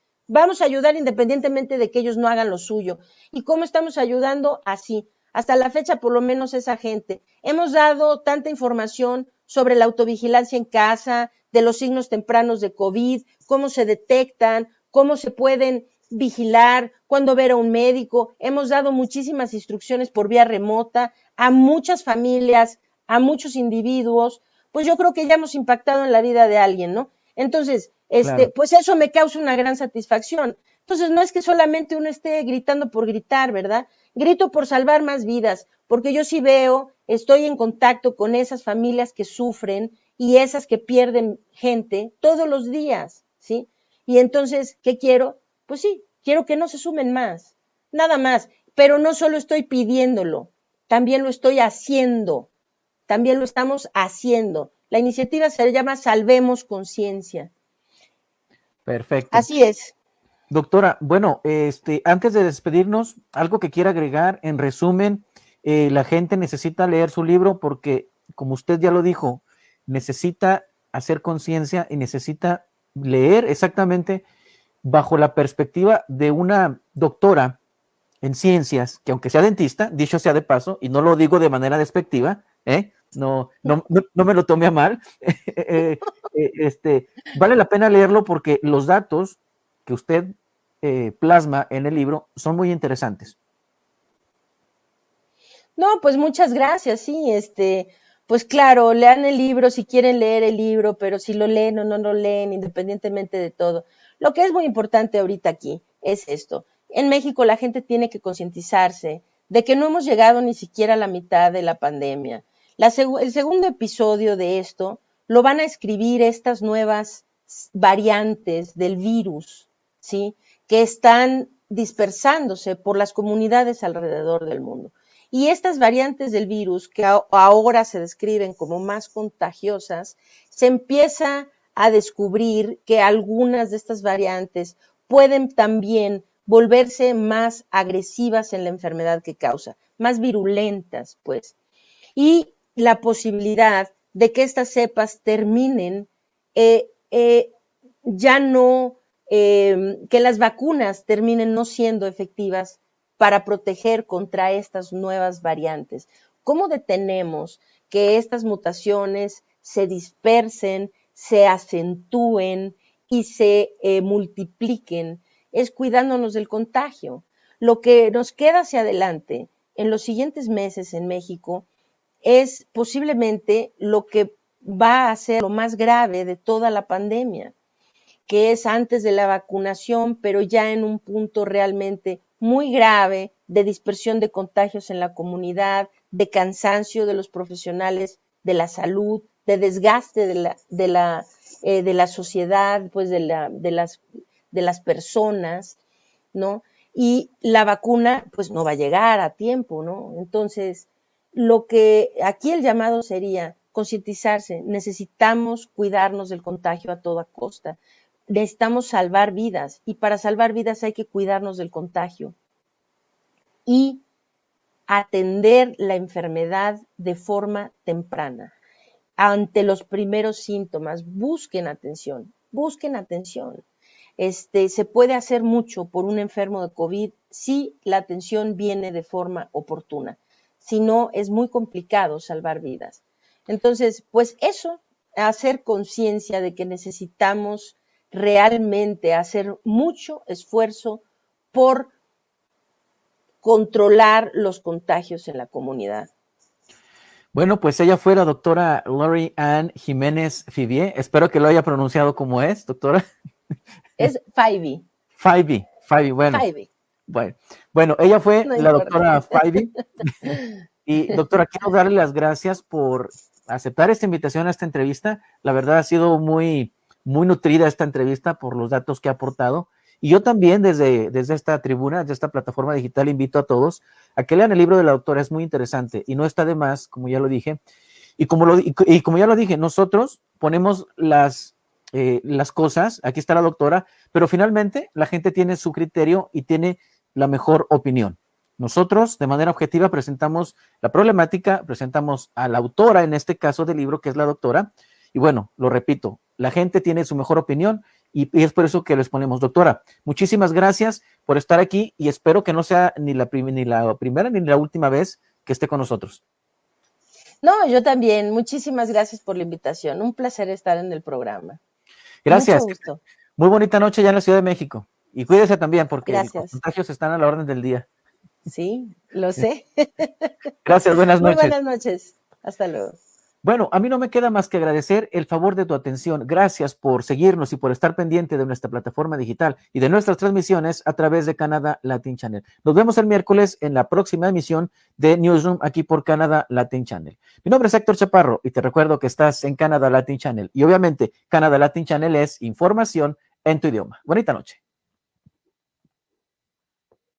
independientemente de que ellos no hagan lo suyo. ¿Y cómo estamos ayudando? Así. Hasta la fecha, por lo menos esa gente. Hemos dado tanta información sobre la autovigilancia en casa, de los signos tempranos de COVID, cómo se detectan, cómo se pueden vigilar, cuándo ver a un médico. Hemos dado muchísimas instrucciones por vía remota a muchas familias, a muchos individuos. Pues yo creo que ya hemos impactado en la vida de alguien, ¿no? Entonces, Claro. pues eso me causa una gran satisfacción. Entonces, no es que solamente uno esté gritando por gritar, ¿verdad? Grito por salvar más vidas, porque yo sí veo, estoy en contacto con esas familias que sufren y esas que pierden gente todos los días, ¿sí? Y entonces, ¿qué quiero? Pues sí, quiero que no se sumen más, nada más, pero no solo estoy pidiéndolo, también lo estoy haciendo, también lo estamos haciendo. La iniciativa se llama Salvemos Conciencia. Perfecto. Así es. Doctora, bueno, antes de despedirnos, algo que quiera agregar, en resumen, la gente necesita leer su libro porque, como usted ya lo dijo, necesita hacer conciencia y necesita leer exactamente bajo la perspectiva de una doctora en ciencias, que aunque sea dentista, dicho sea de paso, y no lo digo de manera despectiva, no me lo tome a mal, vale la pena leerlo porque los datos que usted plasma en el libro son muy interesantes. No, pues muchas gracias, sí, pues claro, lean el libro si quieren leer el libro, pero si lo leen o no lo leen, independientemente de todo. Lo que es muy importante ahorita aquí es esto. En México la gente tiene que concientizarse de que no hemos llegado ni siquiera a la mitad de la pandemia. El segundo episodio de esto lo van a escribir estas nuevas variantes del virus, ¿sí? Que están dispersándose por las comunidades alrededor del mundo. Y estas variantes del virus, que ahora se describen como más contagiosas, se empieza a descubrir que algunas de estas variantes pueden también volverse más agresivas en la enfermedad que causa, más virulentas, pues. Y la posibilidad de que estas cepas terminen ya no, que las vacunas terminen no siendo efectivas para proteger contra estas nuevas variantes. ¿Cómo detenemos que estas mutaciones se dispersen, se acentúen y se multipliquen? Es cuidándonos del contagio. Lo que nos queda hacia adelante en los siguientes meses en México es posiblemente lo que va a ser lo más grave de toda la pandemia, que es antes de la vacunación, pero ya en un punto realmente muy grave de dispersión de contagios en la comunidad, de cansancio de los profesionales de la salud, de desgaste de la sociedad, pues de las personas, ¿no? Y la vacuna, pues no va a llegar a tiempo, ¿no? Entonces, lo que aquí el llamado sería concientizarse, necesitamos cuidarnos del contagio a toda costa, necesitamos salvar vidas y para salvar vidas hay que cuidarnos del contagio y atender la enfermedad de forma temprana. Ante los primeros síntomas, busquen atención, busquen atención. Se puede hacer mucho por un enfermo de COVID si la atención viene de forma oportuna. Si no, es muy complicado salvar vidas. Entonces, pues eso, hacer conciencia de que necesitamos realmente hacer mucho esfuerzo por controlar los contagios en la comunidad. Bueno, pues ella fue la doctora Lori Ann Jiménez Fivier. Espero que lo haya pronunciado como es, doctora. Es Fivey. Fivey, bueno. Fivey. Bueno, ella fue No la importa. doctora Fivey. Y doctora, quiero darle las gracias por aceptar esta invitación a esta entrevista. La verdad ha sido muy, muy nutrida esta entrevista por los datos que ha aportado. Y yo también desde esta tribuna, desde esta plataforma digital, invito a todos a que lean el libro de la doctora, es muy interesante y no está de más, como ya lo dije. Y como ya lo dije, nosotros ponemos las cosas, aquí está la doctora, pero finalmente la gente tiene su criterio y tiene la mejor opinión. Nosotros, de manera objetiva, presentamos la problemática, presentamos a la autora, en este caso del libro, que es la doctora, y bueno, lo repito, la gente tiene su mejor opinión y es por eso que les ponemos. Doctora, muchísimas gracias por estar aquí y espero que no sea ni la primera ni la última vez que esté con nosotros. No, yo también. Muchísimas gracias por la invitación. Un placer estar en el programa. Gracias. Mucho gusto. Muy bonita noche ya en la Ciudad de México. Y cuídese también porque Gracias. los contagios están a la orden del día. Sí, lo sé. Gracias, buenas noches. Muy buenas noches. Hasta luego. Bueno, a mí no me queda más que agradecer el favor de tu atención. Gracias por seguirnos y por estar pendiente de nuestra plataforma digital y de nuestras transmisiones a través de Canadá Latin Channel. Nos vemos el miércoles en la próxima emisión de Newsroom aquí por Canadá Latin Channel. Mi nombre es Héctor Chaparro y te recuerdo que estás en Canadá Latin Channel. Y obviamente Canadá Latin Channel es información en tu idioma. Bonita noche.